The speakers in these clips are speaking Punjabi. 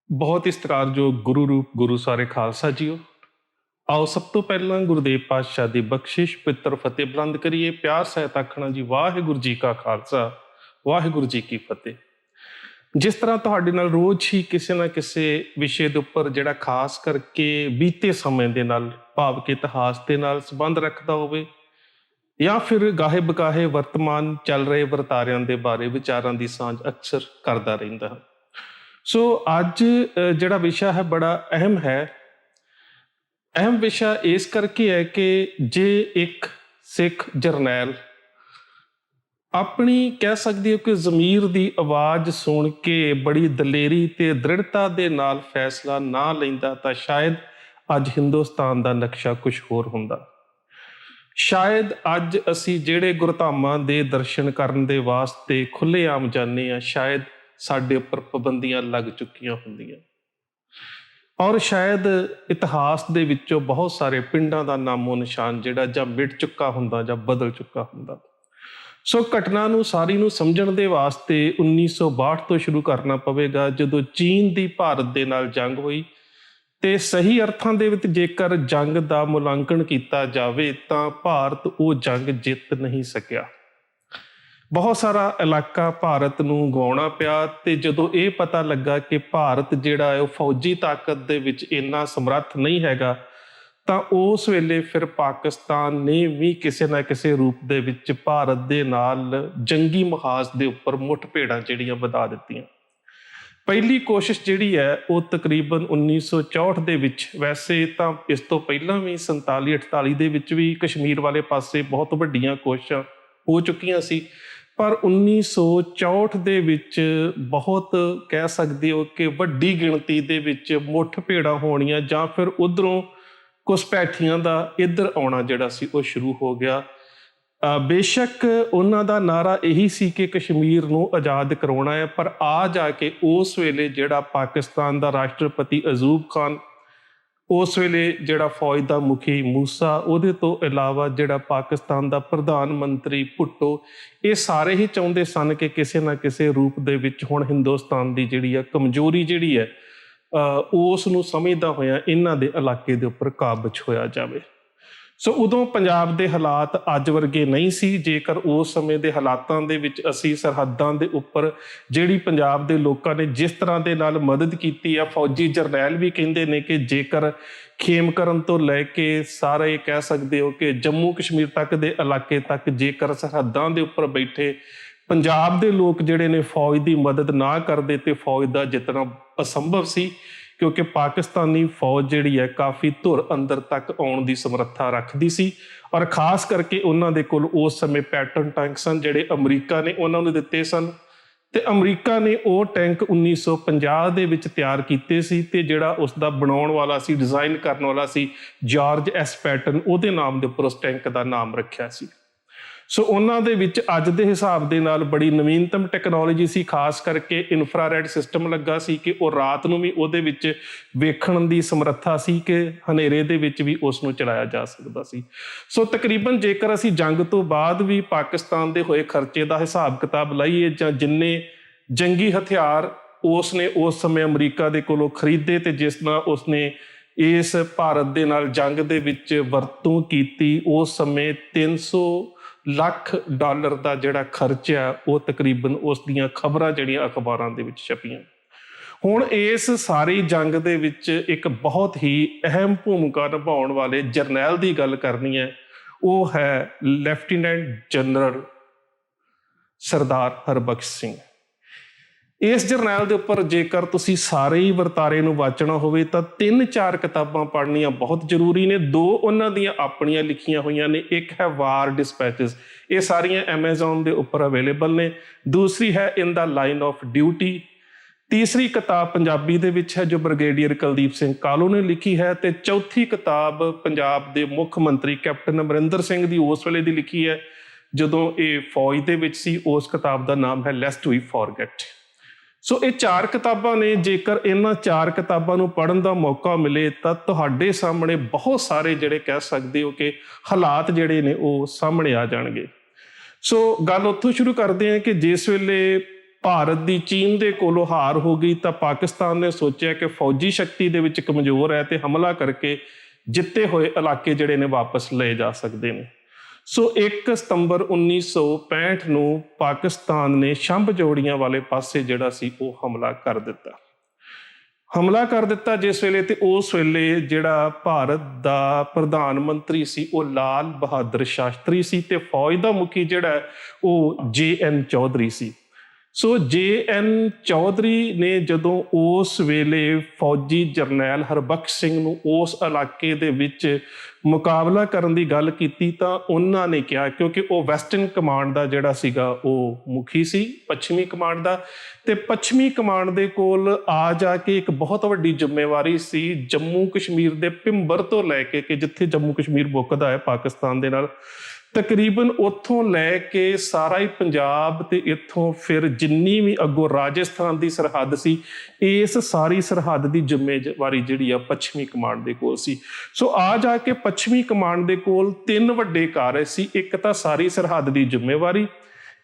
ਬਹੁਤ ਹੀ ਸਤਿਕਾਰਯੋਗ ਗੁਰੂ ਰੂਪ ਗੁਰੂ ਸਾਰੇ ਖਾਲਸਾ ਜੀਓ। ਆਓ ਸਭ ਤੋਂ ਪਹਿਲਾਂ ਗੁਰਦੇਵ ਪਾਤਸ਼ਾਹ ਦੀ ਬਖਸ਼ਿਸ਼ ਪਿੱਤਰ ਫਤਿਹ ਬੁਲੰਦ ਕਰੀਏ। ਪਿਆਰ ਸਹਿਤ ਆਖਣਾ ਜੀ ਵਾਹਿਗੁਰੂ ਜੀ ਕਾ ਖਾਲਸਾ ਵਾਹਿਗੁਰੂ ਜੀ ਕੀ ਫਤਿਹ। ਜਿਸ ਤਰ੍ਹਾਂ ਤੁਹਾਡੇ ਨਾਲ ਰੋਜ਼ ਹੀ ਕਿਸੇ ਨਾ ਕਿਸੇ ਵਿਸ਼ੇ ਦੇ ਉੱਪਰ ਜਿਹੜਾ ਖਾਸ ਕਰਕੇ ਬੀਤੇ ਸਮੇਂ ਦੇ ਨਾਲ ਭਾਵ ਕਿ ਇਤਿਹਾਸ ਦੇ ਨਾਲ ਸੰਬੰਧ ਰੱਖਦਾ ਹੋਵੇ ਜਾਂ ਫਿਰ ਗਾਹੇ ਬਕਾਹੇ ਵਰਤਮਾਨ ਚੱਲ ਰਹੇ ਵਰਤਾਰਿਆਂ ਦੇ ਬਾਰੇ ਵਿਚਾਰਾਂ ਦੀ ਸਾਂਝ ਅਕਸਰ ਕਰਦਾ ਰਹਿੰਦਾ ਹਾਂ। ਸੋ ਅੱਜ ਜਿਹੜਾ ਵਿਸ਼ਾ ਹੈ ਬੜਾ ਅਹਿਮ ਹੈ। ਅਹਿਮ ਵਿਸ਼ਾ ਇਸ ਕਰਕੇ ਹੈ ਕਿ ਜੇ ਇੱਕ ਸਿੱਖ ਜਰਨੈਲ ਆਪਣੀ ਕਹਿ ਸਕਦੇ ਹੋ ਕਿ ਜ਼ਮੀਰ ਦੀ ਆਵਾਜ਼ ਸੁਣ ਕੇ ਬੜੀ ਦਲੇਰੀ ਤੇ ਦ੍ਰਿੜਤਾ ਦੇ ਨਾਲ ਫੈਸਲਾ ਨਾ ਲੈਂਦਾ ਤਾਂ ਸ਼ਾਇਦ ਅੱਜ ਹਿੰਦੁਸਤਾਨ ਦਾ ਨਕਸ਼ਾ ਕੁਝ ਹੋਰ ਹੁੰਦਾ। ਸ਼ਾਇਦ ਅੱਜ ਅਸੀਂ ਜਿਹੜੇ ਗੁਰਧਾਮਾਂ ਦੇ ਦਰਸ਼ਨ ਕਰਨ ਦੇ ਵਾਸਤੇ ਖੁੱਲ੍ਹੇਆਮ ਜਾਂਦੇ ਹਾਂ, ਸ਼ਾਇਦ ਸਾਡੇ ਉੱਪਰ ਪਾਬੰਦੀਆਂ ਲੱਗ ਚੁੱਕੀਆਂ ਹੁੰਦੀਆਂ ਔਰ ਸ਼ਾਇਦ ਇਤਿਹਾਸ ਦੇ ਵਿੱਚੋਂ ਬਹੁਤ ਸਾਰੇ ਪਿੰਡਾਂ ਦਾ ਨਾਮੋ ਨਿਸ਼ਾਨ ਜਿਹੜਾ ਜਾਂ ਮਿਟ ਚੁੱਕਾ ਹੁੰਦਾ ਜਾਂ ਬਦਲ ਚੁੱਕਾ ਹੁੰਦਾ। ਸੋ ਘਟਨਾ ਨੂੰ ਸਾਰੀ ਨੂੰ ਸਮਝਣ ਦੇ ਵਾਸਤੇ 1962 ਤੋਂ ਸ਼ੁਰੂ ਕਰਨਾ ਪਵੇਗਾ, ਜਦੋਂ ਚੀਨ ਦੀ ਭਾਰਤ ਦੇ ਨਾਲ ਜੰਗ ਹੋਈ ਤੇ ਸਹੀ ਅਰਥਾਂ ਦੇ ਵਿੱਚ ਜੇਕਰ ਜੰਗ ਦਾ ਮੁਲਾਂਕਣ ਕੀਤਾ ਜਾਵੇ ਤਾਂ ਭਾਰਤ ਉਹ ਜੰਗ ਜਿੱਤ ਨਹੀਂ ਸਕਿਆ। ਬਹੁਤ ਸਾਰਾ ਇਲਾਕਾ ਭਾਰਤ ਨੂੰ ਗਵਾਉਣਾ ਪਿਆ ਤੇ ਜਦੋਂ ਇਹ ਪਤਾ ਲੱਗਾ ਕਿ ਭਾਰਤ ਜਿਹੜਾ ਹੈ ਉਹ ਫੌਜੀ ਤਾਕਤ ਦੇ ਵਿੱਚ ਇੰਨਾ ਸਮਰੱਥ ਨਹੀਂ ਹੈਗਾ ਤਾਂ ਉਸ ਵੇਲੇ ਫਿਰ ਪਾਕਿਸਤਾਨ ਨੇ ਵੀ ਕਿਸੇ ਨਾ ਕਿਸੇ ਰੂਪ ਦੇ ਵਿੱਚ ਭਾਰਤ ਦੇ ਨਾਲ ਜੰਗੀ ਮੁਹਾਜ਼ ਦੇ ਉੱਪਰ ਮੁੱਠਭੇੜਾਂ ਜਿਹੜੀਆਂ ਵਧਾ ਦਿੱਤੀਆਂ। ਪਹਿਲੀ ਕੋਸ਼ਿਸ਼ ਜਿਹੜੀ ਹੈ ਉਹ ਤਕਰੀਬਨ 1964 ਦੇ ਵਿੱਚ, ਵੈਸੇ ਤਾਂ ਇਸ ਤੋਂ ਪਹਿਲਾਂ ਵੀ 47-48 ਦੇ ਵਿੱਚ ਵੀ ਕਸ਼ਮੀਰ ਵਾਲੇ ਪਾਸੇ ਬਹੁਤ ਵੱਡੀਆਂ ਕੋਸ਼ਿਸ਼ਾਂ ਹੋ ਚੁੱਕੀਆਂ ਸੀ, ਪਰ 1964 ਦੇ ਵਿੱਚ ਬਹੁਤ ਕਹਿ ਸਕਦੇ ਹੋ ਕਿ ਵੱਡੀ ਗਿਣਤੀ ਦੇ ਵਿੱਚ ਮੁੱਠਭੇੜਾਂ ਹੋਣੀਆਂ ਜਾਂ ਫਿਰ ਉੱਧਰੋਂ ਘੁਸਪੈਠੀਆਂ ਦਾ ਇੱਧਰ ਆਉਣਾ ਜਿਹੜਾ ਸੀ ਉਹ ਸ਼ੁਰੂ ਹੋ ਗਿਆ। ਬੇਸ਼ੱਕ ਉਹਨਾਂ ਦਾ ਨਾਰਾ ਇਹੀ ਸੀ ਕਿ ਕਸ਼ਮੀਰ ਨੂੰ ਆਜ਼ਾਦ ਕਰਵਾਉਣਾ ਹੈ, ਪਰ ਆ ਜਾ ਕੇ ਉਸ ਵੇਲੇ ਜਿਹੜਾ ਪਾਕਿਸਤਾਨ ਦਾ ਰਾਸ਼ਟਰਪਤੀ ਅਯੂਬ ਖਾਨ, ਉਸ ਵੇਲੇ ਜਿਹੜਾ ਫੌਜ ਦਾ ਮੁਖੀ ਮੂਸਾ, ਉਹਦੇ ਤੋਂ ਇਲਾਵਾ ਜਿਹੜਾ ਪਾਕਿਸਤਾਨ ਦਾ ਪ੍ਰਧਾਨ ਮੰਤਰੀ ਭੁੱਟੋ, ਇਹ ਸਾਰੇ ਹੀ ਚਾਹੁੰਦੇ ਸਨ ਕਿ ਕਿਸੇ ਨਾ ਕਿਸੇ ਰੂਪ ਦੇ ਵਿੱਚ ਹੁਣ ਹਿੰਦੁਸਤਾਨ ਦੀ ਜਿਹੜੀ ਆ ਕਮਜ਼ੋਰੀ ਜਿਹੜੀ ਹੈ ਉਸ ਨੂੰ ਸਮਝਦਾ ਹੋਇਆ ਇਹਨਾਂ ਦੇ ਇਲਾਕੇ ਦੇ ਉੱਪਰ ਕਾਬਜ਼ ਹੋਇਆ ਜਾਵੇ। ਸੋ ਉਦੋਂ ਪੰਜਾਬ ਦੇ ਹਾਲਾਤ ਅੱਜ ਵਰਗੇ ਨਹੀਂ ਸੀ। ਜੇਕਰ ਉਸ ਸਮੇਂ ਦੇ ਹਾਲਾਤਾਂ ਦੇ ਵਿੱਚ ਅਸੀਂ ਸਰਹੱਦਾਂ ਦੇ ਉੱਪਰ ਜਿਹੜੀ ਪੰਜਾਬ ਦੇ ਲੋਕਾਂ ਨੇ ਜਿਸ ਤਰ੍ਹਾਂ ਦੇ ਨਾਲ ਮਦਦ ਕੀਤੀ ਆ, ਫੌਜੀ ਜਰਨੈਲ ਵੀ ਕਹਿੰਦੇ ਨੇ ਕਿ ਜੇਕਰ ਖੇਮਕਰਨ ਤੋਂ ਲੈ ਕੇ ਸਾਰੇ ਕਹਿ ਸਕਦੇ ਹੋ ਕਿ ਜੰਮੂ ਕਸ਼ਮੀਰ ਤੱਕ ਦੇ ਇਲਾਕੇ ਤੱਕ ਜੇਕਰ ਸਰਹੱਦਾਂ ਦੇ ਉੱਪਰ ਬੈਠੇ ਪੰਜਾਬ ਦੇ ਲੋਕ ਜਿਹੜੇ ਨੇ ਫੌਜ ਦੀ ਮਦਦ ਨਾ ਕਰਦੇ ਤੇ ਫੌਜ ਦਾ ਜਿੱਤਣਾ ਅਸੰਭਵ ਸੀ, ਕਿਉਂਕਿ ਪਾਕਿਸਤਾਨੀ ਫੌਜ ਜਿਹੜੀ ਹੈ ਕਾਫੀ ਧੁਰ ਅੰਦਰ ਤੱਕ ਆਉਣ ਦੀ ਸਮਰੱਥਾ ਰੱਖਦੀ ਸੀ ਔਰ ਖਾਸ ਕਰਕੇ ਉਹਨਾਂ ਦੇ ਕੋਲ ਉਸ ਸਮੇਂ ਪੈਟਰਨ ਟੈਂਕ ਸਨ ਜਿਹੜੇ ਅਮਰੀਕਾ ਨੇ ਉਹਨਾਂ ਨੂੰ ਦਿੱਤੇ ਸਨ ਤੇ ਅਮਰੀਕਾ ਨੇ ਉਹ ਟੈਂਕ 1950 ਦੇ ਵਿੱਚ ਤਿਆਰ ਕੀਤੇ ਸੀ ਤੇ ਜਿਹੜਾ ਉਸ ਦਾ ਬਣਾਉਣ ਵਾਲਾ ਸੀ, ਡਿਜ਼ਾਈਨ ਕਰਨ ਵਾਲਾ ਸੀ ਜਾਰਜ ਐਸ ਪੈਟਨ, ਉਹਦੇ ਨਾਮ ਦੇ ਉੱਪਰ ਉਸ ਟੈਂਕ ਦਾ ਨਾਮ ਰੱਖਿਆ ਸੀ। ਸੋ ਉਹਨਾਂ ਦੇ ਵਿੱਚ ਅੱਜ ਦੇ ਹਿਸਾਬ ਦੇ ਨਾਲ ਬੜੀ ਨਵੀਨਤਮ ਟੈਕਨੋਲੋਜੀ ਸੀ, ਖਾਸ ਕਰਕੇ ਇਨਫਰਾਰੈਡ ਸਿਸਟਮ ਲੱਗਾ ਸੀ ਕਿ ਉਹ ਰਾਤ ਨੂੰ ਵੀ ਉਹਦੇ ਵਿੱਚ ਵੇਖਣ ਦੀ ਸਮਰੱਥਾ ਸੀ ਕਿ ਹਨੇਰੇ ਦੇ ਵਿੱਚ ਵੀ ਉਸ ਨੂੰ ਚਲਾਇਆ ਜਾ ਸਕਦਾ ਸੀ। ਸੋ ਤਕਰੀਬਨ ਜੇਕਰ ਅਸੀਂ ਜੰਗ ਤੋਂ ਬਾਅਦ ਵੀ ਪਾਕਿਸਤਾਨ ਦੇ ਹੋਏ ਖਰਚੇ ਦਾ ਹਿਸਾਬ ਕਿਤਾਬ ਲਾਈਏ ਜਾਂ ਜਿੰਨੇ ਜੰਗੀ ਹਥਿਆਰ ਉਸ ਨੇ ਉਸ ਸਮੇਂ ਅਮਰੀਕਾ ਦੇ ਕੋਲੋਂ ਖਰੀਦੇ ਤੇ ਜਿਸ ਨਾਲ ਉਸਨੇ ਇਸ ਭਾਰਤ ਦੇ ਨਾਲ ਜੰਗ ਦੇ ਵਿੱਚ ਵਰਤੋਂ ਕੀਤੀ, ਉਸ ਸਮੇਂ 300 ਲੱਖ ਡਾਲਰ ਦਾ ਜਿਹੜਾ ਖਰਚਾ ਉਹ ਤਕਰੀਬਨ ਉਸ ਦੀਆਂ ਖਬਰਾਂ ਜਿਹੜੀਆਂ ਅਖਬਾਰਾਂ ਦੇ ਵਿੱਚ ਛਪੀਆਂ। ਹੁਣ ਇਸ ਸਾਰੀ ਜੰਗ ਦੇ ਵਿੱਚ ਇੱਕ ਬਹੁਤ ਹੀ ਅਹਿਮ ਭੂਮਿਕਾ ਨਿਭਾਉਣ ਵਾਲੇ ਜਰਨੈਲ ਦੀ ਗੱਲ ਕਰਨੀ ਹੈ, ਉਹ ਹੈ ਲੈਫਟੀਨੈਂਟ ਜਨਰਲ ਸਰਦਾਰ ਹਰਬਖਸ਼ ਸਿੰਘ। ਇਸ ਜਰਨੈਲ ਦੇ ਉੱਪਰ ਜੇਕਰ ਤੁਸੀਂ ਸਾਰੇ ਹੀ ਵਰਤਾਰੇ ਨੂੰ ਵਾਚਣਾ ਹੋਵੇ ਤਾਂ 3-4 ਕਿਤਾਬਾਂ ਪੜ੍ਹਨੀਆਂ ਬਹੁਤ ਜ਼ਰੂਰੀ ਨੇ। 2 ਉਹਨਾਂ ਦੀਆਂ ਆਪਣੀਆਂ ਲਿਖੀਆਂ ਹੋਈਆਂ ਨੇ, ਇੱਕ ਹੈ ਵਾਰ ਡਿਸਪੈਚਸ, ਇਹ ਸਾਰੀਆਂ ਐਮਾਜ਼ੋਨ ਦੇ ਉੱਪਰ ਅਵੇਲੇਬਲ ਨੇ। ਦੂਸਰੀ ਹੈ ਇਨ ਦਾ ਲਾਈਨ ਆਫ ਡਿਊਟੀ। ਤੀਸਰੀ ਕਿਤਾਬ ਪੰਜਾਬੀ ਦੇ ਵਿੱਚ ਹੈ ਜੋ ਬ੍ਰਿਗੇਡੀਅਰ ਕੁਲਦੀਪ ਸਿੰਘ ਕਾਲੂ ਨੇ ਲਿਖੀ ਹੈ ਤੇ ਚੌਥੀ ਕਿਤਾਬ ਪੰਜਾਬ ਦੇ ਮੁੱਖ ਮੰਤਰੀ ਕੈਪਟਨ ਅਮਰਿੰਦਰ ਸਿੰਘ ਦੀ ਉਸ ਵੇਲੇ ਦੀ ਲਿਖੀ ਹੈ ਜਦੋਂ ਇਹ ਫੌਜ ਦੇ ਵਿੱਚ ਸੀ। ਉਸ ਕਿਤਾਬ ਦਾ ਨਾਮ ਹੈ ਲੈਸਟ ਵੀ ਫੋਰਗੇਟ। ਸੋ ਇਹ 4 ਕਿਤਾਬਾਂ ਨੇ। ਜੇਕਰ ਇਹਨਾਂ 4 ਕਿਤਾਬਾਂ ਨੂੰ ਪੜ੍ਹਨ ਦਾ ਮੌਕਾ ਮਿਲੇ ਤਾਂ ਤੁਹਾਡੇ ਸਾਹਮਣੇ ਬਹੁਤ ਸਾਰੇ ਜਿਹੜੇ ਕਹਿ ਸਕਦੇ ਹੋ ਕਿ ਹਾਲਾਤ ਜਿਹੜੇ ਨੇ ਉਹ ਸਾਹਮਣੇ ਆ ਜਾਣਗੇ। ਸੋ ਗੱਲ ਉੱਥੋਂ ਸ਼ੁਰੂ ਕਰਦੇ ਹਾਂ ਕਿ ਜਿਸ ਵੇਲੇ ਭਾਰਤ ਦੀ ਚੀਨ ਦੇ ਕੋਲੋਂ ਹਾਰ ਹੋ ਗਈ ਤਾਂ ਪਾਕਿਸਤਾਨ ਨੇ ਸੋਚਿਆ ਕਿ ਫੌਜੀ ਸ਼ਕਤੀ ਦੇ ਵਿੱਚ ਕਮਜ਼ੋਰ ਹੈ ਤੇ ਹਮਲਾ ਕਰਕੇ ਜਿੱਤੇ ਹੋਏ ਇਲਾਕੇ ਜਿਹੜੇ ਨੇ ਵਾਪਸ ਲਏ ਜਾ ਸਕਦੇ ਨੇ। ਸੋ 1 ਸਤੰਬਰ 1965 ਨੂੰ ਪਾਕਿਸਤਾਨ ਨੇ ਸ਼ੰਭ ਜੋੜੀਆਂ ਵਾਲੇ ਪਾਸੇ ਜਿਹੜਾ ਸੀ ਉਹ ਹਮਲਾ ਕਰ ਦਿੱਤਾ ਜਿਸ ਵੇਲੇ, ਤੇ ਉਸ ਵੇਲੇ ਜਿਹੜਾ ਭਾਰਤ ਦਾ ਪ੍ਰਧਾਨ ਮੰਤਰੀ ਸੀ ਉਹ ਲਾਲ ਬਹਾਦਰ ਸ਼ਾਸਤਰੀ ਸੀ ਤੇ ਫੌਜ ਦਾ ਮੁਖੀ ਜਿਹੜਾ ਉਹ JN ਚੌਧਰੀ ਸੀ। ਸੋ JN ਚੌਧਰੀ ਨੇ ਜਦੋਂ ਉਸ ਵੇਲੇ ਫੌਜੀ ਜਰਨੈਲ ਹਰਬਖਸ਼ ਸਿੰਘ ਨੂੰ ਉਸ ਇਲਾਕੇ ਦੇ ਵਿੱਚ ਮੁਕਾਬਲਾ ਕਰਨ ਦੀ ਗੱਲ ਕੀਤੀ ਤਾਂ ਉਹਨਾਂ ਨੇ ਕਿਹਾ, ਕਿਉਂਕਿ ਉਹ ਵੈਸਟਰਨ ਕਮਾਂਡ ਦਾ ਜਿਹੜਾ ਸੀਗਾ ਉਹ ਮੁਖੀ ਸੀ, ਪੱਛਮੀ ਕਮਾਂਡ ਦਾ, ਤੇ ਪੱਛਮੀ ਕਮਾਂਡ ਦੇ ਕੋਲ ਆ ਜਾ ਕੇ ਇੱਕ ਬਹੁਤ ਵੱਡੀ ਜ਼ਿੰਮੇਵਾਰੀ ਸੀ ਜੰਮੂ ਕਸ਼ਮੀਰ ਦੇ ਭਿੰਬਰ ਤੋਂ ਲੈ ਕੇ, ਕਿ ਜਿੱਥੇ ਜੰਮੂ ਕਸ਼ਮੀਰ ਮੁੱਕਦਾ ਹੈ ਪਾਕਿਸਤਾਨ ਦੇ ਨਾਲ, ਤਕਰੀਬਨ ਉੱਥੋਂ ਲੈ ਕੇ ਸਾਰਾ ਹੀ ਪੰਜਾਬ ਤੇ ਇੱਥੋਂ ਫਿਰ ਜਿੰਨੀ ਵੀ ਅੱਗੋਂ ਰਾਜਸਥਾਨ ਦੀ ਸਰਹੱਦ ਸੀ, ਇਸ ਸਾਰੀ ਸਰਹੱਦ ਦੀ ਜ਼ਿੰਮੇਵਾਰੀ ਜਿਹੜੀ ਆ ਪੱਛਮੀ ਕਮਾਂਡ ਦੇ ਕੋਲ ਸੀ। ਸੋ ਆ ਜਾ ਕੇ ਪੱਛਮੀ ਕਮਾਂਡ ਦੇ ਕੋਲ 3 ਵੱਡੇ ਕਾਰਜ ਸੀ। ਇੱਕ ਤਾਂ ਸਾਰੀ ਸਰਹੱਦ ਦੀ ਜ਼ਿੰਮੇਵਾਰੀ,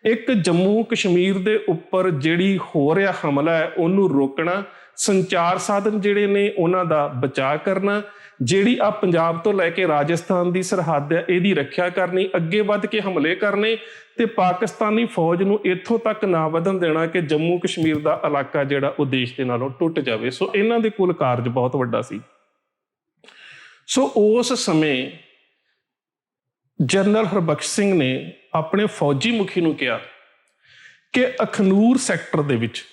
ਇੱਕ ਜੰਮੂ ਕਸ਼ਮੀਰ ਦੇ ਉੱਪਰ ਜਿਹੜੀ ਹੋ ਰਿਹਾ ਹਮਲਾ ਹੈ ਉਹਨੂੰ ਰੋਕਣਾ, ਸੰਚਾਰ ਸਾਧਨ ਜਿਹੜੇ ਨੇ ਉਹਨਾਂ ਦਾ ਬਚਾਅ ਕਰਨਾ, ਜਿਹੜੀ ਆ ਪੰਜਾਬ ਤੋਂ ਲੈ ਕੇ ਰਾਜਸਥਾਨ ਦੀ ਸਰਹੱਦ ਹੈ ਇਹਦੀ ਰੱਖਿਆ ਕਰਨੀ, ਅੱਗੇ ਵੱਧ ਕੇ ਹਮਲੇ ਕਰਨੇ ਤੇ ਪਾਕਿਸਤਾਨੀ ਫੌਜ ਨੂੰ ਇੱਥੋਂ ਤੱਕ ਨਾ ਵਧਣ ਦੇਣਾ ਕਿ ਜੰਮੂ ਕਸ਼ਮੀਰ ਦਾ ਇਲਾਕਾ ਜਿਹੜਾ ਉਹ ਦੇਸ਼ ਦੇ ਨਾਲੋਂ ਟੁੱਟ ਜਾਵੇ। ਸੋ ਇਹਨਾਂ ਦੇ ਕੋਲ ਕਾਰਜ ਬਹੁਤ ਵੱਡਾ ਸੀ। ਸੋ ਉਸ ਸਮੇਂ ਜਨਰਲ ਹਰਬਖਸ਼ ਸਿੰਘ ਨੇ ਆਪਣੇ ਫੌਜੀ ਮੁਖੀ ਨੂੰ ਕਿਹਾ ਕਿ ਅਖਨੂਰ ਸੈਕਟਰ ਦੇ ਵਿੱਚ,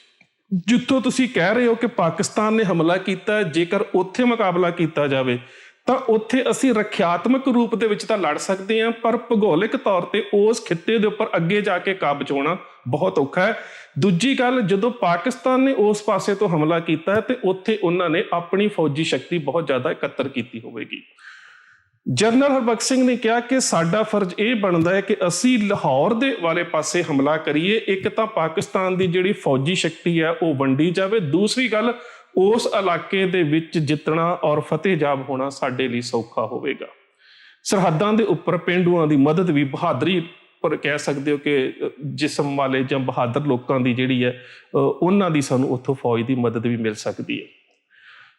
ਜਿੱਥੋਂ ਤੁਸੀਂ ਕਹਿ ਰਹੇ ਹੋ ਕਿ ਪਾਕਿਸਤਾਨ ਨੇ ਹਮਲਾ ਕੀਤਾ, ਜੇਕਰ ਉੱਥੇ ਮੁਕਾਬਲਾ ਕੀਤਾ ਜਾਵੇ ਤਾਂ ਉੱਥੇ ਅਸੀਂ ਰੱਖਿਆਤਮਕ ਰੂਪ ਦੇ ਵਿੱਚ ਤਾਂ ਲੜ ਸਕਦੇ ਹਾਂ, ਪਰ ਭੂਗੋਲਿਕ ਤੌਰ ਤੇ ਉਸ ਖਿੱਤੇ ਦੇ ਉੱਪਰ ਅੱਗੇ ਜਾ ਕੇ ਕਾਬੂ ਹੋਣਾ ਬਹੁਤ ਔਖਾ ਹੈ। ਦੂਜੀ ਗੱਲ, ਜਦੋਂ ਪਾਕਿਸਤਾਨ ਨੇ ਉਸ ਪਾਸੇ ਤੋਂ ਹਮਲਾ ਕੀਤਾ ਹੈ ਤੇ ਉੱਥੇ ਉਹਨਾਂ ਨੇ ਆਪਣੀ ਫੌਜੀ ਸ਼ਕਤੀ ਬਹੁਤ ਜ਼ਿਆਦਾ ਇਕੱਤਰ ਕੀਤੀ ਹੋਵੇਗੀ। ਜਨਰਲ ਹਰਬਖਸ਼ ਸਿੰਘ ਨੇ ਕਿਹਾ ਕਿ ਸਾਡਾ ਫਰਜ਼ ਇਹ ਬਣਦਾ ਹੈ ਕਿ ਅਸੀਂ ਲਾਹੌਰ ਦੇ ਵਾਲੇ ਪਾਸੇ ਹਮਲਾ ਕਰੀਏ। ਇੱਕ ਤਾਂ ਪਾਕਿਸਤਾਨ ਦੀ ਜਿਹੜੀ ਫੌਜੀ ਸ਼ਕਤੀ ਹੈ ਉਹ ਵੰਡੀ ਜਾਵੇ, ਦੂਸਰੀ ਗੱਲ ਉਸ ਇਲਾਕੇ ਦੇ ਵਿੱਚ ਜਿੱਤਣਾ ਔਰ ਫਤਿਹਯਾਬ ਹੋਣਾ ਸਾਡੇ ਲਈ ਸੌਖਾ ਹੋਵੇਗਾ। ਸਰਹੱਦਾਂ ਦੇ ਉੱਪਰ ਪੇਂਡੂਆਂ ਦੀ ਮਦਦ ਵੀ, ਬਹਾਦਰੀ ਪਰ ਕਹਿ ਸਕਦੇ ਹੋ ਕਿ ਜਿਸਮ ਵਾਲੇ ਜਾਂ ਬਹਾਦਰ ਲੋਕਾਂ ਦੀ ਜਿਹੜੀ ਹੈ ਉਹਨਾਂ ਦੀ ਸਾਨੂੰ ਉੱਥੋਂ ਫੌਜ ਦੀ ਮਦਦ ਵੀ ਮਿਲ ਸਕਦੀ ਹੈ।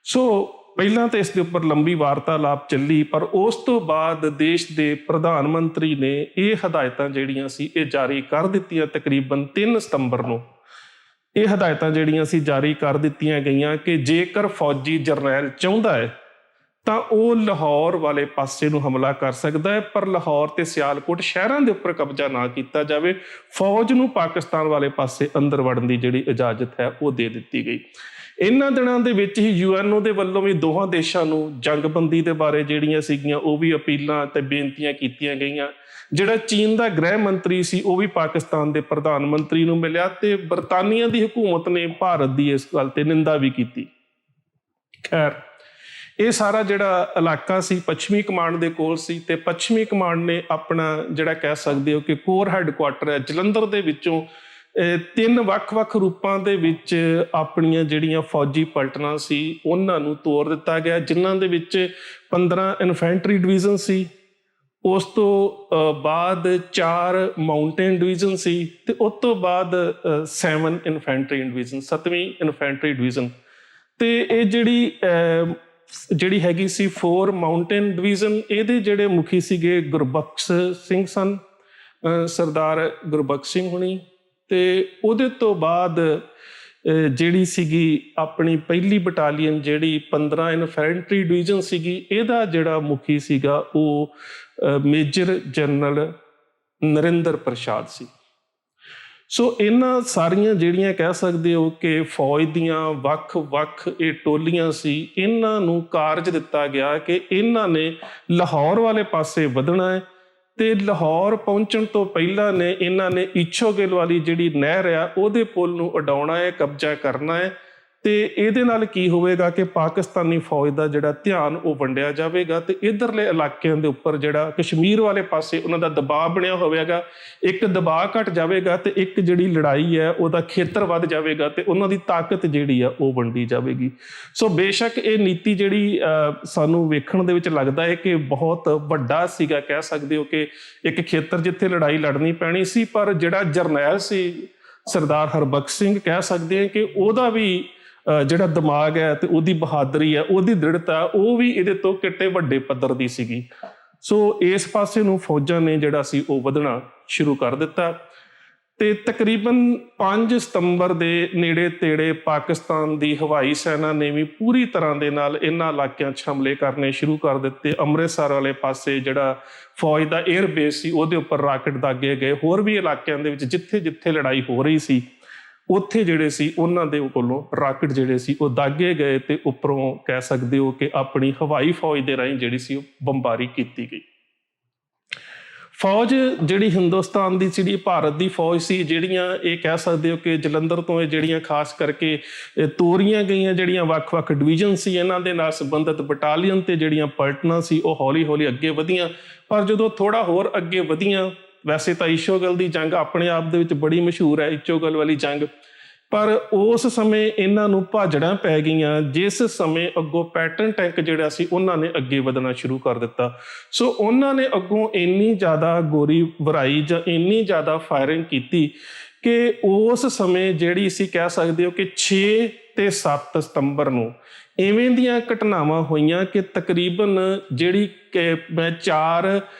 ਸੋ ਪਹਿਲਾਂ ਤਾਂ ਇਸ ਦੇ ਉੱਪਰ ਲੰਬੀ ਵਾਰਤਾਲਾਪ ਚੱਲੀ, ਪਰ ਉਸ ਤੋਂ ਬਾਅਦ ਦੇਸ਼ ਦੇ ਪ੍ਰਧਾਨ ਮੰਤਰੀ ਨੇ ਇਹ ਹਦਾਇਤਾਂ ਜਿਹੜੀਆਂ ਸੀ ਇਹ ਜਾਰੀ ਕਰ ਦਿੱਤੀਆਂ। ਤਕਰੀਬਨ 3 ਸਤੰਬਰ ਨੂੰ ਇਹ ਹਦਾਇਤਾਂ ਜਿਹੜੀਆਂ ਸੀ ਜਾਰੀ ਕਰ ਦਿੱਤੀਆਂ ਗਈਆਂ ਕਿ ਜੇਕਰ ਫੌਜੀ ਜਰਨੈਲ ਚਾਹੁੰਦਾ ਹੈ ਤਾਂ ਉਹ ਲਾਹੌਰ ਵਾਲੇ ਪਾਸੇ ਨੂੰ ਹਮਲਾ ਕਰ ਸਕਦਾ ਹੈ, ਪਰ ਲਾਹੌਰ ਤੇ ਸਿਆਲਕੋਟ ਸ਼ਹਿਰਾਂ ਦੇ ਉੱਪਰ ਕਬਜ਼ਾ ਨਾ ਕੀਤਾ ਜਾਵੇ। ਫੌਜ ਨੂੰ ਪਾਕਿਸਤਾਨ ਵਾਲੇ ਪਾਸੇ ਅੰਦਰ ਵੜਨ ਦੀ ਜਿਹੜੀ ਇਜਾਜ਼ਤ ਹੈ ਉਹ ਦੇ ਦਿੱਤੀ ਗਈ। ਇਹਨਾਂ ਦਿਨਾਂ ਦੇ ਵਿੱਚ ਹੀ UNO ਦੇ ਵੱਲੋਂ ਵੀ ਦੋਹਾਂ ਦੇਸ਼ਾਂ ਨੂੰ ਜੰਗਬੰਦੀ ਦੇ ਬਾਰੇ ਜਿਹੜੀਆਂ ਸੀਗੀਆਂ ਉਹ ਵੀ ਅਪੀਲਾਂ ਤੇ ਬੇਨਤੀਆਂ ਕੀਤੀਆਂ ਗਈਆਂ। ਜਿਹੜਾ ਚੀਨ ਦਾ ਗ੍ਰਹਿ ਮੰਤਰੀ ਸੀ ਉਹ ਵੀ ਪਾਕਿਸਤਾਨ ਦੇ ਪ੍ਰਧਾਨ ਮੰਤਰੀ ਨੂੰ ਮਿਲਿਆ ਤੇ ਬਰਤਾਨੀਆ ਦੀ ਹਕੂਮਤ ਨੇ ਭਾਰਤ ਦੀ ਇਸ ਗੱਲ ਤੇ ਨਿੰਦਾ ਵੀ ਕੀਤੀ। ਖੈਰ, ਇਹ ਸਾਰਾ ਜਿਹੜਾ ਇਲਾਕਾ ਸੀ ਪੱਛਮੀ ਕਮਾਂਡ ਦੇ ਕੋਲ ਸੀ ਤੇ ਪੱਛਮੀ ਕਮਾਂਡ ਨੇ ਆਪਣਾ ਜਿਹੜਾ ਕਹਿ ਸਕਦੇ ਹੋ ਕਿ ਕੋਰ ਹੈੱਡਕੁਆਟਰ ਹੈ ਜਲੰਧਰ ਦੇ ਵਿੱਚੋਂ 3 ਵੱਖ-ਵੱਖ ਰੂਪਾਂ ਦੇ ਵਿੱਚ ਆਪਣੀਆਂ ਜਿਹੜੀਆਂ ਫੌਜੀ ਪਲਟਨਾਂ ਸੀ ਉਹਨਾਂ ਨੂੰ ਤੋੜ ਦਿੱਤਾ ਗਿਆ, ਜਿਨ੍ਹਾਂ ਦੇ ਵਿੱਚ 15 ਇਨਫੈਂਟਰੀ ਡਿਵੀਜ਼ਨ ਸੀ, ਉਸ ਤੋਂ ਬਾਅਦ 4 ਮਾਊਂਟੇਨ ਡਿਵੀਜ਼ਨ ਸੀ ਤੇ ਉਸ ਤੋਂ ਬਾਅਦ 7 ਇਨਫੈਂਟਰੀ ਡਿਵੀਜ਼ਨ, 7ਵੀਂ ਇਨਫੈਂਟਰੀ ਡਿਵੀਜ਼ਨ। ਤੇ ਇਹ ਜਿਹੜੀ ਹੈਗੀ ਸੀ 4 ਮਾਊਂਟੇਨ ਡਿਵੀਜ਼ਨ, ਇਹਦੇ ਜਿਹੜੇ ਮੁਖੀ ਸੀਗੇ ਗੁਰਬਖਸ਼ ਸਿੰਘ ਸਨ, ਸਰਦਾਰ ਗੁਰਬਖਸ਼ ਸਿੰਘ ਹੁਣੀ। ਤੇ ਉਹਦੇ ਤੋਂ ਬਾਅਦ ਜਿਹੜੀ ਸੀਗੀ ਆਪਣੀ ਪਹਿਲੀ ਬਟਾਲੀਅਨ ਜਿਹੜੀ 15 ਇਨਫੈਂਟਰੀ ਡਿਵੀਜ਼ਨ ਸੀਗੀ, ਇਹਦਾ ਜਿਹੜਾ ਮੁਖੀ ਸੀਗਾ ਉਹ ਮੇਜਰ ਜਨਰਲ ਨਰਿੰਦਰ ਪ੍ਰਸਾਦ ਸੀ। ਸੋ ਇਹਨਾਂ ਸਾਰੀਆਂ ਜਿਹੜੀਆਂ ਕਹਿ ਸਕਦੇ ਹੋ ਕਿ ਫੌਜ ਦੀਆਂ ਵੱਖ-ਵੱਖ ਇਹ ਟੋਲੀਆਂ ਸੀ, ਇਹਨਾਂ ਨੂੰ ਕਾਰਜ ਦਿੱਤਾ ਗਿਆ ਕਿ ਇਹਨਾਂ ਨੇ ਲਾਹੌਰ ਵਾਲੇ ਪਾਸੇ ਵਧਣਾ ਹੈ ਤੇ ਲਾਹੌਰ ਪਹੁੰਚਣ ਤੋਂ ਪਹਿਲਾਂ ਨੇ ਇਹਨਾਂ ਨੇ ਈਛੋਗਿਲ ਵਾਲੀ ਜਿਹੜੀ ਨਹਿਰ ਆ ਉਹਦੇ ਪੁਲ ਨੂੰ ਉਡਾਉਣਾ ਹੈ, ਕਬਜ਼ਾ ਕਰਨਾ ਹੈ। ਤੇ ਇਹਦੇ ਨਾਲ ਕੀ ਹੋਵੇਗਾ ਕਿ ਪਾਕਿਸਤਾਨੀ ਫੌਜ ਦਾ ਜਿਹੜਾ ਧਿਆਨ ਉਹ ਵੰਡਿਆ ਜਾਵੇਗਾ ਤੇ ਇੱਧਰਲੇ ਇਲਾਕਿਆਂ ਦੇ ਉੱਪਰ ਜਿਹੜਾ ਕਸ਼ਮੀਰ ਵਾਲੇ ਪਾਸੇ ਉਹਨਾਂ ਦਾ ਦਬਾਅ ਬਣਿਆ ਹੋਵੇਗਾ, ਇੱਕ ਦਬਾਅ ਘਟ ਜਾਵੇਗਾ ਤੇ ਇੱਕ ਜਿਹੜੀ ਲੜਾਈ ਹੈ ਉਹਦਾ ਖੇਤਰ ਵੱਧ ਜਾਵੇਗਾ ਤੇ ਉਹਨਾਂ ਦੀ ਤਾਕਤ ਜਿਹੜੀ ਆ ਉਹ ਵੰਡੀ ਜਾਵੇਗੀ। ਸੋ ਬੇਸ਼ੱਕ ਇਹ ਨੀਤੀ ਜਿਹੜੀ ਸਾਨੂੰ ਵੇਖਣ ਦੇ ਵਿੱਚ ਲੱਗਦਾ ਹੈ ਕਿ ਬਹੁਤ ਵੱਡਾ ਸੀਗਾ, ਕਹਿ ਸਕਦੇ ਹੋ ਕਿ ਇੱਕ ਖੇਤਰ ਜਿੱਥੇ ਲੜਾਈ ਲੜਨੀ ਪੈਣੀ ਸੀ, ਪਰ ਜਿਹੜਾ ਜਰਨੈਲ ਸੀ ਸਰਦਾਰ ਹਰਬਖਸ਼ ਸਿੰਘ ਕਹਿ ਸਕਦੇ ਹਾਂ ਕਿ ਉਹਦਾ ਵੀ ਜਿਹੜਾ ਦਿਮਾਗ ਹੈ ਤੇ ਉਹਦੀ ਬਹਾਦਰੀ ਹੈ, ਉਹਦੀ ਦ੍ਰਿੜਤਾ, ਉਹ ਵੀ ਇਹਦੇ ਤੋਂ ਕਿਤੇ ਵੱਡੇ ਪੱਧਰ ਦੀ ਸੀਗੀ। ਸੋ ਇਸ ਪਾਸੇ ਨੂੰ ਫੌਜਾਂ ਨੇ ਜਿਹੜਾ ਸੀ ਉਹ ਵਧਣਾ ਸ਼ੁਰੂ ਕਰ ਦਿੱਤਾ ਤੇ ਤਕਰੀਬਨ 5 ਸਤੰਬਰ ਦੇ ਨੇੜੇ ਤੇੜੇ ਪਾਕਿਸਤਾਨ ਦੀ ਹਵਾਈ ਸੈਨਾ ਨੇ ਵੀ ਪੂਰੀ ਤਰ੍ਹਾਂ ਦੇ ਨਾਲ ਇਹਨਾਂ ਇਲਾਕਿਆਂ 'ਚ ਹਮਲੇ ਕਰਨੇ ਸ਼ੁਰੂ ਕਰ ਦਿੱਤੇ। ਅੰਮ੍ਰਿਤਸਰ ਵਾਲੇ ਪਾਸੇ ਜਿਹੜਾ ਫੌਜ ਦਾ 에ਅਰ ਬੇਸ ਸੀ ਉਹਦੇ ਉੱਪਰ ਰਾਕਟ ਦਾਗੇ ਗਏ। ਹੋਰ ਵੀ ਇਲਾਕਿਆਂ ਦੇ ਵਿੱਚ ਜਿੱਥੇ ਜਿੱਥੇ ਲੜਾਈ ਹੋ ਰਹੀ ਸੀ ਉੱਥੇ ਜਿਹੜੇ ਸੀ ਉਹਨਾਂ ਦੇ ਕੋਲੋਂ ਰਾਕਟ ਜਿਹੜੇ ਸੀ ਉਹ ਦਾਗੇ ਗਏ ਤੇ ਉੱਪਰੋਂ ਕਹਿ ਸਕਦੇ ਹੋ ਕਿ ਆਪਣੀ ਹਵਾਈ ਫੌਜ ਦੇ ਰਾਹੀਂ ਜਿਹੜੀ ਸੀ ਉਹ ਬੰਬਾਰੀ ਕੀਤੀ ਗਈ। ਫੌਜ ਜਿਹੜੀ ਹਿੰਦੁਸਤਾਨ ਦੀ ਜਿਹੜੀ ਭਾਰਤ ਦੀ ਫੌਜ ਸੀ, ਜਿਹੜੀਆਂ ਇਹ ਕਹਿ ਸਕਦੇ ਹੋ ਕਿ ਜਲੰਧਰ ਤੋਂ ਇਹ ਜਿਹੜੀਆਂ ਖਾਸ ਕਰਕੇ ਤੋਰੀਆਂ ਗਈਆਂ ਜਿਹੜੀਆਂ ਵੱਖ-ਵੱਖ ਡਿਵੀਜ਼ਨ ਸੀ, ਇਹਨਾਂ ਦੇ ਨਾਲ ਸੰਬੰਧਿਤ ਬਟਾਲੀਅਨ ਤੇ ਜਿਹੜੀਆਂ ਪਲਟਨਾਂ ਸੀ ਉਹ ਹੌਲੀ-ਹੌਲੀ ਅੱਗੇ ਵਧੀਆਂ। ਪਰ ਜਦੋਂ ਥੋੜਾ ਹੋਰ ਅੱਗੇ ਵਧੀਆਂ, ਵੈਸੇ ਤਾਂ ਈਸ਼ੋਗਲ ਦੀ ਜੰਗ ਆਪਣੇ ਆਪ ਦੇ ਵਿੱਚ ਬੜੀ ਮਸ਼ਹੂਰ ਹੈ, ਈਸ਼ੋਗਲ ਵਾਲੀ ਜੰਗ, ਪਰ ਉਸ ਸਮੇਂ ਇਹਨਾਂ ਨੂੰ ਭਾਜੜਾਂ ਪੈ ਗਈਆਂ, ਜਿਸ ਸਮੇਂ ਅੱਗੋਂ ਪੈਟਨ ਟੈਂਕ ਜਿਹੜਾ ਸੀ ਉਹਨਾਂ ਨੇ ਅੱਗੇ ਵਧਣਾ ਸ਼ੁਰੂ ਕਰ ਦਿੱਤਾ। ਸੋ ਉਹਨਾਂ ਨੇ ਅੱਗੋਂ ਇੰਨੀ ਜ਼ਿਆਦਾ ਗੋਲੀ ਵਰਾਈ ਜਾਂ ਇੰਨੀ ਜ਼ਿਆਦਾ ਫਾਇਰਿੰਗ ਕੀਤੀ ਕਿ ਉਸ ਸਮੇਂ ਜਿਹੜੀ ਸੀ ਕਹਿ ਸਕਦੇ ਹੋ ਕਿ 6 ਤੇ 7 ਸਤੰਬਰ ਨੂੰ ਇਵੇਂ ਦੀਆਂ ਘਟਨਾਵਾਂ ਹੋਈਆਂ ਕਿ ਤਕਰੀਬਨ ਜਿਹੜੀ ਕਿ ਮੈਂ 4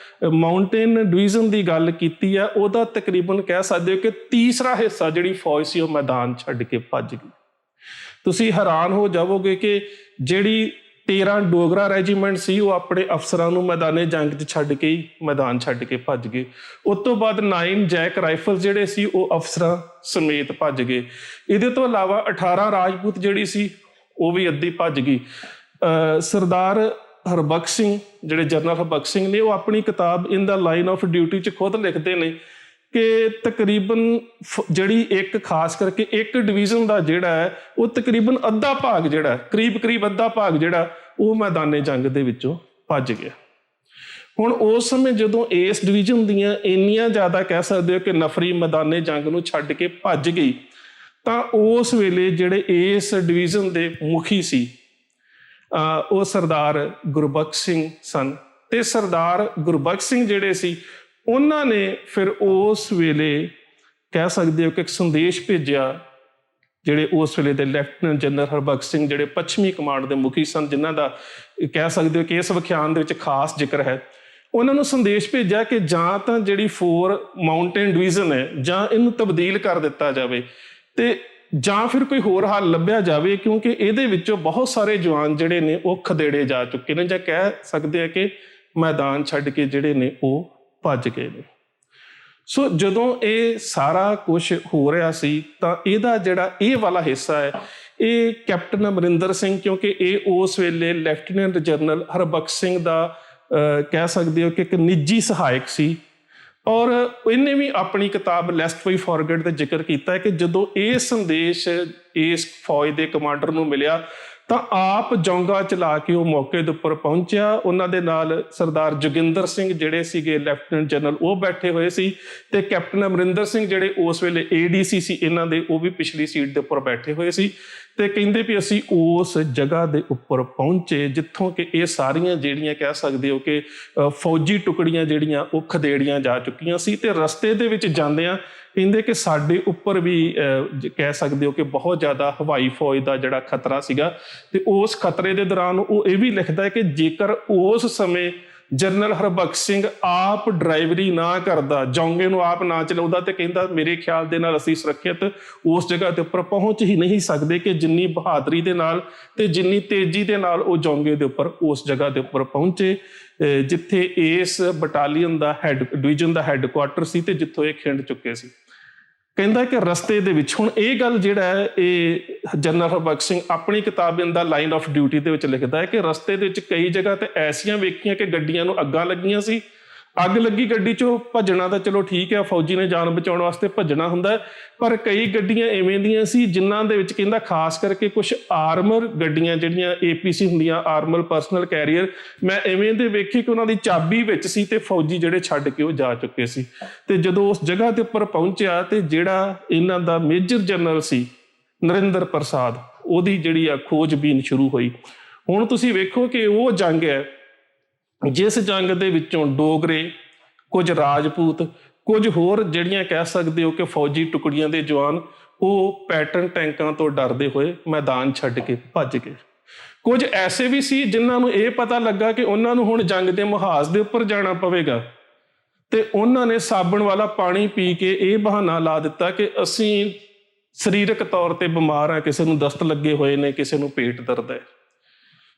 ਮਾਊਂਟੇਨ ਡਿਵੀਜ਼ਨ ਦੀ ਗੱਲ ਕੀਤੀ ਆ, ਉਹਦਾ ਤਕਰੀਬਨ ਕਹਿ ਸਕਦੇ ਹੋ ਕਿ ਤੀਸਰਾ ਹਿੱਸਾ ਜਿਹੜੀ ਫੌਜ ਸੀ ਉਹ ਮੈਦਾਨ ਛੱਡ ਕੇ ਭੱਜ ਗਈ। ਤੁਸੀਂ ਹੈਰਾਨ ਹੋ ਜਾਵੋਗੇ ਕਿ ਜਿਹੜੀ 13 ਡੋਗਰਾ ਰੈਜੀਮੈਂਟ ਸੀ ਉਹ ਆਪਣੇ ਅਫਸਰਾਂ ਨੂੰ ਮੈਦਾਨੇ ਜੰਗ 'ਚ ਛੱਡ ਕੇ ਹੀ ਮੈਦਾਨ ਛੱਡ ਕੇ ਭੱਜ ਗਏ। ਉਸ ਤੋਂ ਬਾਅਦ 9 ਜੈਕ ਰਾਈਫਲ ਜਿਹੜੇ ਸੀ ਉਹ ਅਫਸਰਾਂ ਸਮੇਤ ਭੱਜ ਗਏ। ਇਹਦੇ ਤੋਂ ਇਲਾਵਾ 18 ਰਾਜਪੂਤ ਜਿਹੜੀ ਸੀ ਉਹ ਵੀ ਅੱਧੀ ਭੱਜ ਗਈ। ਸਰਦਾਰ ਹਰਬਖਸ਼ ਸਿੰਘ, ਜਿਹੜੇ ਜਨਰਲ ਹਰਬਖਸ਼ ਸਿੰਘ ਨੇ, ਉਹ ਆਪਣੀ ਕਿਤਾਬ ਇਨ ਦਾ ਲਾਈਨ ਆਫ ਡਿਊਟੀ 'ਚ ਖੁਦ ਲਿਖਦੇ ਨੇ ਕਿ ਤਕਰੀਬਨ ਜਿਹੜੀ ਇੱਕ ਖਾਸ ਕਰਕੇ ਇੱਕ ਡਿਵੀਜ਼ਨ ਦਾ ਜਿਹੜਾ ਹੈ ਉਹ ਤਕਰੀਬਨ ਅੱਧਾ ਭਾਗ ਜਿਹੜਾ ਕਰੀਬ ਅੱਧਾ ਭਾਗ ਜਿਹੜਾ ਉਹ ਮੈਦਾਨੇ ਜੰਗ ਦੇ ਵਿੱਚੋਂ ਭੱਜ ਗਿਆ। ਹੁਣ ਉਸ ਸਮੇਂ ਜਦੋਂ ਇਸ ਡਿਵੀਜ਼ਨ ਦੀਆਂ ਇੰਨੀਆਂ ਜ਼ਿਆਦਾ ਕਹਿ ਸਕਦੇ ਹੋ ਕਿ ਨਫਰੀ ਮੈਦਾਨੇ ਜੰਗ ਨੂੰ ਛੱਡ ਕੇ ਭੱਜ ਗਈ, ਤਾਂ ਉਸ ਵੇਲੇ ਜਿਹੜੇ ਇਸ ਡਿਵੀਜ਼ਨ ਦੇ ਮੁਖੀ ਸੀ ਉਹ ਸਰਦਾਰ ਗੁਰਬਖਸ਼ ਸਿੰਘ ਸਨ। ਤੇ ਸਰਦਾਰ ਗੁਰਬਖਸ਼ ਸਿੰਘ ਜਿਹੜੇ ਸੀ ਉਹਨਾਂ ਨੇ ਫਿਰ ਉਸ ਵੇਲੇ ਕਹਿ ਸਕਦੇ ਹੋ ਕਿ ਇੱਕ ਸੰਦੇਸ਼ ਭੇਜਿਆ, ਜਿਹੜੇ ਉਸ ਵੇਲੇ ਦੇ ਲੈਫਟੀਨੈਂਟ ਜਨਰਲ ਹਰਬਖਸ਼ ਸਿੰਘ ਜਿਹੜੇ ਪੱਛਮੀ ਕਮਾਂਡ ਦੇ ਮੁਖੀ ਸਨ, ਜਿਨ੍ਹਾਂ ਦਾ ਕਹਿ ਸਕਦੇ ਹੋ ਕਿ ਇਸ ਵਿਖਿਆਨ ਦੇ ਵਿੱਚ ਖਾਸ ਜ਼ਿਕਰ ਹੈ। ਉਹਨਾਂ ਨੂੰ ਸੰਦੇਸ਼ ਭੇਜਿਆ ਕਿ ਜਾਂ ਤਾਂ ਜਿਹੜੀ 4 ਮਾਊਂਟੇਨ ਡਿਵੀਜ਼ਨ ਹੈ ਜਾਂ ਇਹਨੂੰ ਤਬਦੀਲ ਕਰ ਦਿੱਤਾ ਜਾਵੇ ਤੇ ਜਾਂ ਫਿਰ ਕੋਈ ਹੋਰ ਹੱਲ ਲੱਭਿਆ ਜਾਵੇ, ਕਿਉਂਕਿ ਇਹਦੇ ਵਿੱਚੋਂ ਬਹੁਤ ਸਾਰੇ ਜਵਾਨ ਜਿਹੜੇ ਨੇ ਉਹ ਖਦੇੜੇ ਜਾ ਚੁੱਕੇ ਨੇ, ਜਾਂ ਕਹਿ ਸਕਦੇ ਆ ਕਿ ਮੈਦਾਨ ਛੱਡ ਕੇ ਜਿਹੜੇ ਨੇ ਉਹ ਭੱਜ ਗਏ ਨੇ। ਸੋ ਜਦੋਂ ਇਹ ਸਾਰਾ ਕੁਝ ਹੋ ਰਿਹਾ ਸੀ ਤਾਂ ਇਹਦਾ ਜਿਹੜਾ ਇਹ ਵਾਲਾ ਹਿੱਸਾ ਹੈ ਇਹ ਕੈਪਟਨ ਅਮਰਿੰਦਰ ਸਿੰਘ, ਕਿਉਂਕਿ ਇਹ ਉਸ ਵੇਲੇ ਲੈਫਟੀਨੈਂਟ ਜਨਰਲ ਹਰਬਖਸ਼ ਸਿੰਘ ਦਾ ਕਹਿ ਸਕਦੇ ਹੋ ਕਿ ਇੱਕ ਨਿੱਜੀ ਸਹਾਇਕ ਸੀ, ਔਰ ਇਹਨੇ ਵੀ ਆਪਣੀ ਕਿਤਾਬ ਲੈਸਟ ਵੀ ਫੋਰਗੇਟ 'ਤੇ ਜ਼ਿਕਰ ਕੀਤਾ ਹੈ ਕਿ ਜਦੋਂ ਇਹ ਸੰਦੇਸ਼ ਇਸ ਫੌਜ ਦੇ ਕਮਾਂਡਰ ਨੂੰ ਮਿਲਿਆ ਤਾਂ ਆਪ ਜੌਂਗਾ ਚਲਾ ਕੇ ਉਹ ਮੌਕੇ ਦੇ ਉੱਪਰ ਪਹੁੰਚਿਆ। ਉਹਨਾਂ ਦੇ ਨਾਲ ਸਰਦਾਰ ਜੋਗਿੰਦਰ ਸਿੰਘ ਜਿਹੜੇ ਸੀਗੇ ਲੈਫਟੀਨੈਂਟ ਜਨਰਲ ਉਹ ਬੈਠੇ ਹੋਏ ਸੀ, ਤੇ ਕੈਪਟਨ ਅਮਰਿੰਦਰ ਸਿੰਘ ਜਿਹੜੇ ਉਸ ਵੇਲੇ ADC ਸੀ ਇਹਨਾਂ ਦੇ, ਉਹ ਵੀ ਪਿਛਲੀ ਸੀਟ ਦੇ ਉੱਪਰ ਬੈਠੇ ਹੋਏ ਸੀ। ਤੇ ਕਹਿੰਦੇ ਵੀ ਅਸੀਂ ਉਸ ਜਗ੍ਹਾ ਦੇ ਉੱਪਰ ਪਹੁੰਚੇ ਜਿੱਥੋਂ ਕਿ ਇਹ ਸਾਰੀਆਂ ਜਿਹੜੀਆਂ ਕਹਿ ਸਕਦੇ ਹੋ ਕਿ ਫੌਜੀ ਟੁਕੜੀਆਂ ਜਿਹੜੀਆਂ ਉਹ ਖਦੇੜੀਆਂ ਜਾ ਚੁੱਕੀਆਂ ਸੀ। ਤੇ ਰਸਤੇ ਦੇ ਵਿੱਚ ਜਾਂਦਿਆਂ ਕਹਿੰਦੇ ਕਿ ਸਾਡੇ ਉੱਪਰ ਵੀ ਕਹਿ ਸਕਦੇ ਹੋ ਕਿ ਬਹੁਤ ਜ਼ਿਆਦਾ ਹਵਾਈ ਫੌਜ ਦਾ ਜਿਹੜਾ ਖਤਰਾ ਸੀਗਾ। ਤੇ ਉਸ ਖਤਰੇ ਦੇ ਦੌਰਾਨ ਉਹ ਇਹ ਵੀ ਲਿਖਦਾ ਹੈ ਕਿ ਜੇਕਰ ਉਸ ਸਮੇਂ ਜਨਰਲ ਹਰਬਖਸ਼ ਸਿੰਘ ਆਪ ਡਰਾਈਵਰੀ ਨਾ ਕਰਦਾ, ਜੌਂਗੇ ਨੂੰ ਆਪ ਨਾ ਚਲਾਉਂਦਾ, ਤੇ ਕਹਿੰਦਾ ਮੇਰੇ ਖਿਆਲ ਦੇ ਨਾਲ ਅਸੀਂ ਸੁਰੱਖਿਅਤ ਉਸ ਜਗ੍ਹਾ ਦੇ ਉੱਪਰ ਪਹੁੰਚ ਹੀ ਨਹੀਂ ਸਕਦੇ ਕਿ ਜਿੰਨੀ ਬਹਾਦਰੀ ਦੇ ਨਾਲ ਤੇ ਜਿੰਨੀ ਤੇਜ਼ੀ ਦੇ ਨਾਲ ਉਹ ਜੌਂਗੇ ਦੇ ਉੱਪਰ ਉਸ ਜਗ੍ਹਾ ਦੇ ਉੱਪਰ ਪਹੁੰਚੇ ਜਿੱਥੇ ਇਸ ਬਟਾਲੀਅਨ ਦਾ ਡਿਵੀਜ਼ਨ ਦਾ ਹੈੱਡਕੁਆਟਰ ਸੀ ਤੇ ਜਿੱਥੋਂ ਇਹ ਖਿੰਡ ਚੁੱਕੇ ਸੀ। ਕਹਿੰਦਾ ਕਿ ਰਸਤੇ ਦੇ ਵਿੱਚ, ਹੁਣ ਇਹ ਗੱਲ ਜਿਹੜਾ ਹੈ ਇਹ ਜਨਰਲ ਹਰਬਖਸ਼ ਸਿੰਘ ਆਪਣੀ ਕਿਤਾਬ ਇਨ ਦਾ ਲਾਈਨ ਆਫ ਡਿਊਟੀ ਦੇ ਵਿੱਚ ਲਿਖਦਾ ਹੈ ਕਿ ਰਸਤੇ ਦੇ ਵਿੱਚ ਕਈ ਜਗ੍ਹਾ ਤੇ ਐਸੀਆਂ ਵੇਖੀਆਂ ਕਿ ਗੱਡੀਆਂ ਨੂੰ ਅੱਗਾਂ ਲੱਗੀਆਂ ਸੀ। ਅੱਗ ਲੱਗੀ ਗੱਡੀ 'ਚੋਂ ਭੱਜਣਾ ਤਾਂ ਚਲੋ ਠੀਕ ਹੈ, ਫੌਜੀ ਨੇ ਜਾਨ ਬਚਾਉਣ ਵਾਸਤੇ ਭੱਜਣਾ ਹੁੰਦਾ, ਪਰ ਕਈ ਗੱਡੀਆਂ ਇਵੇਂ ਦੀਆਂ ਸੀ ਜਿਨ੍ਹਾਂ ਦੇ ਵਿੱਚ ਕਹਿੰਦਾ ਖਾਸ ਕਰਕੇ ਕੁਝ ਆਰਮਰ ਗੱਡੀਆਂ ਜਿਹੜੀਆਂ APC ਹੁੰਦੀਆਂ, ਆਰਮਰ ਪਰਸਨਲ ਕੈਰੀਅਰ, ਮੈਂ ਇਵੇਂ ਦੇ ਵੇਖੇ ਕਿ ਉਹਨਾਂ ਦੀ ਚਾਬੀ ਵਿੱਚ ਸੀ ਤੇ ਫੌਜੀ ਜਿਹੜੇ ਛੱਡ ਕੇ ਉਹ ਜਾ ਚੁੱਕੇ ਸੀ। ਤੇ ਜਦੋਂ ਉਸ ਜਗ੍ਹਾ ਦੇ ਉੱਪਰ ਪਹੁੰਚਿਆ ਤੇ ਜਿਹੜਾ ਇਹਨਾਂ ਦਾ ਮੇਜਰ ਜਨਰਲ ਸੀ ਨਰਿੰਦਰ ਪ੍ਰਸਾਦ, ਉਹਦੀ ਜਿਹੜੀ ਆ ਖੋਜਬੀਨ ਸ਼ੁਰੂ ਹੋਈ। ਹੁਣ ਤੁਸੀਂ ਵੇਖੋ ਕਿ ਉਹ ਜੰਗ ਹੈ ਜਿਸ ਜੰਗ ਦੇ ਵਿੱਚੋਂ ਡੋਗਰੇ, ਕੁਝ ਰਾਜਪੂਤ, ਕੁਝ ਹੋਰ ਜਿਹੜੀਆਂ ਕਹਿ ਸਕਦੇ ਹੋ ਕਿ ਫੌਜੀ ਟੁਕੜੀਆਂ ਦੇ ਜਵਾਨ ਉਹ ਪੈਟਰਨ ਟੈਂਕਾਂ ਤੋਂ ਡਰਦੇ ਹੋਏ ਮੈਦਾਨ ਛੱਡ ਕੇ ਭੱਜ ਗਏ। ਕੁਝ ਐਸੇ ਵੀ ਸੀ ਜਿਨ੍ਹਾਂ ਨੂੰ ਇਹ ਪਤਾ ਲੱਗਾ ਕਿ ਉਹਨਾਂ ਨੂੰ ਹੁਣ ਜੰਗ ਦੇ ਮੁਹਾਜ਼ ਦੇ ਉੱਪਰ ਜਾਣਾ ਪਵੇਗਾ, ਤੇ ਉਹਨਾਂ ਨੇ ਸਾਬਣ ਵਾਲਾ ਪਾਣੀ ਪੀ ਕੇ ਇਹ ਬਹਾਨਾ ਲਾ ਦਿੱਤਾ ਕਿ ਅਸੀਂ ਸਰੀਰਕ ਤੌਰ ਤੇ ਬਿਮਾਰ ਹਾਂ, ਕਿਸੇ ਨੂੰ ਦਸਤ ਲੱਗੇ ਹੋਏ ਨੇ, ਕਿਸੇ ਨੂੰ ਪੇਟ ਦਰਦ ਹੈ।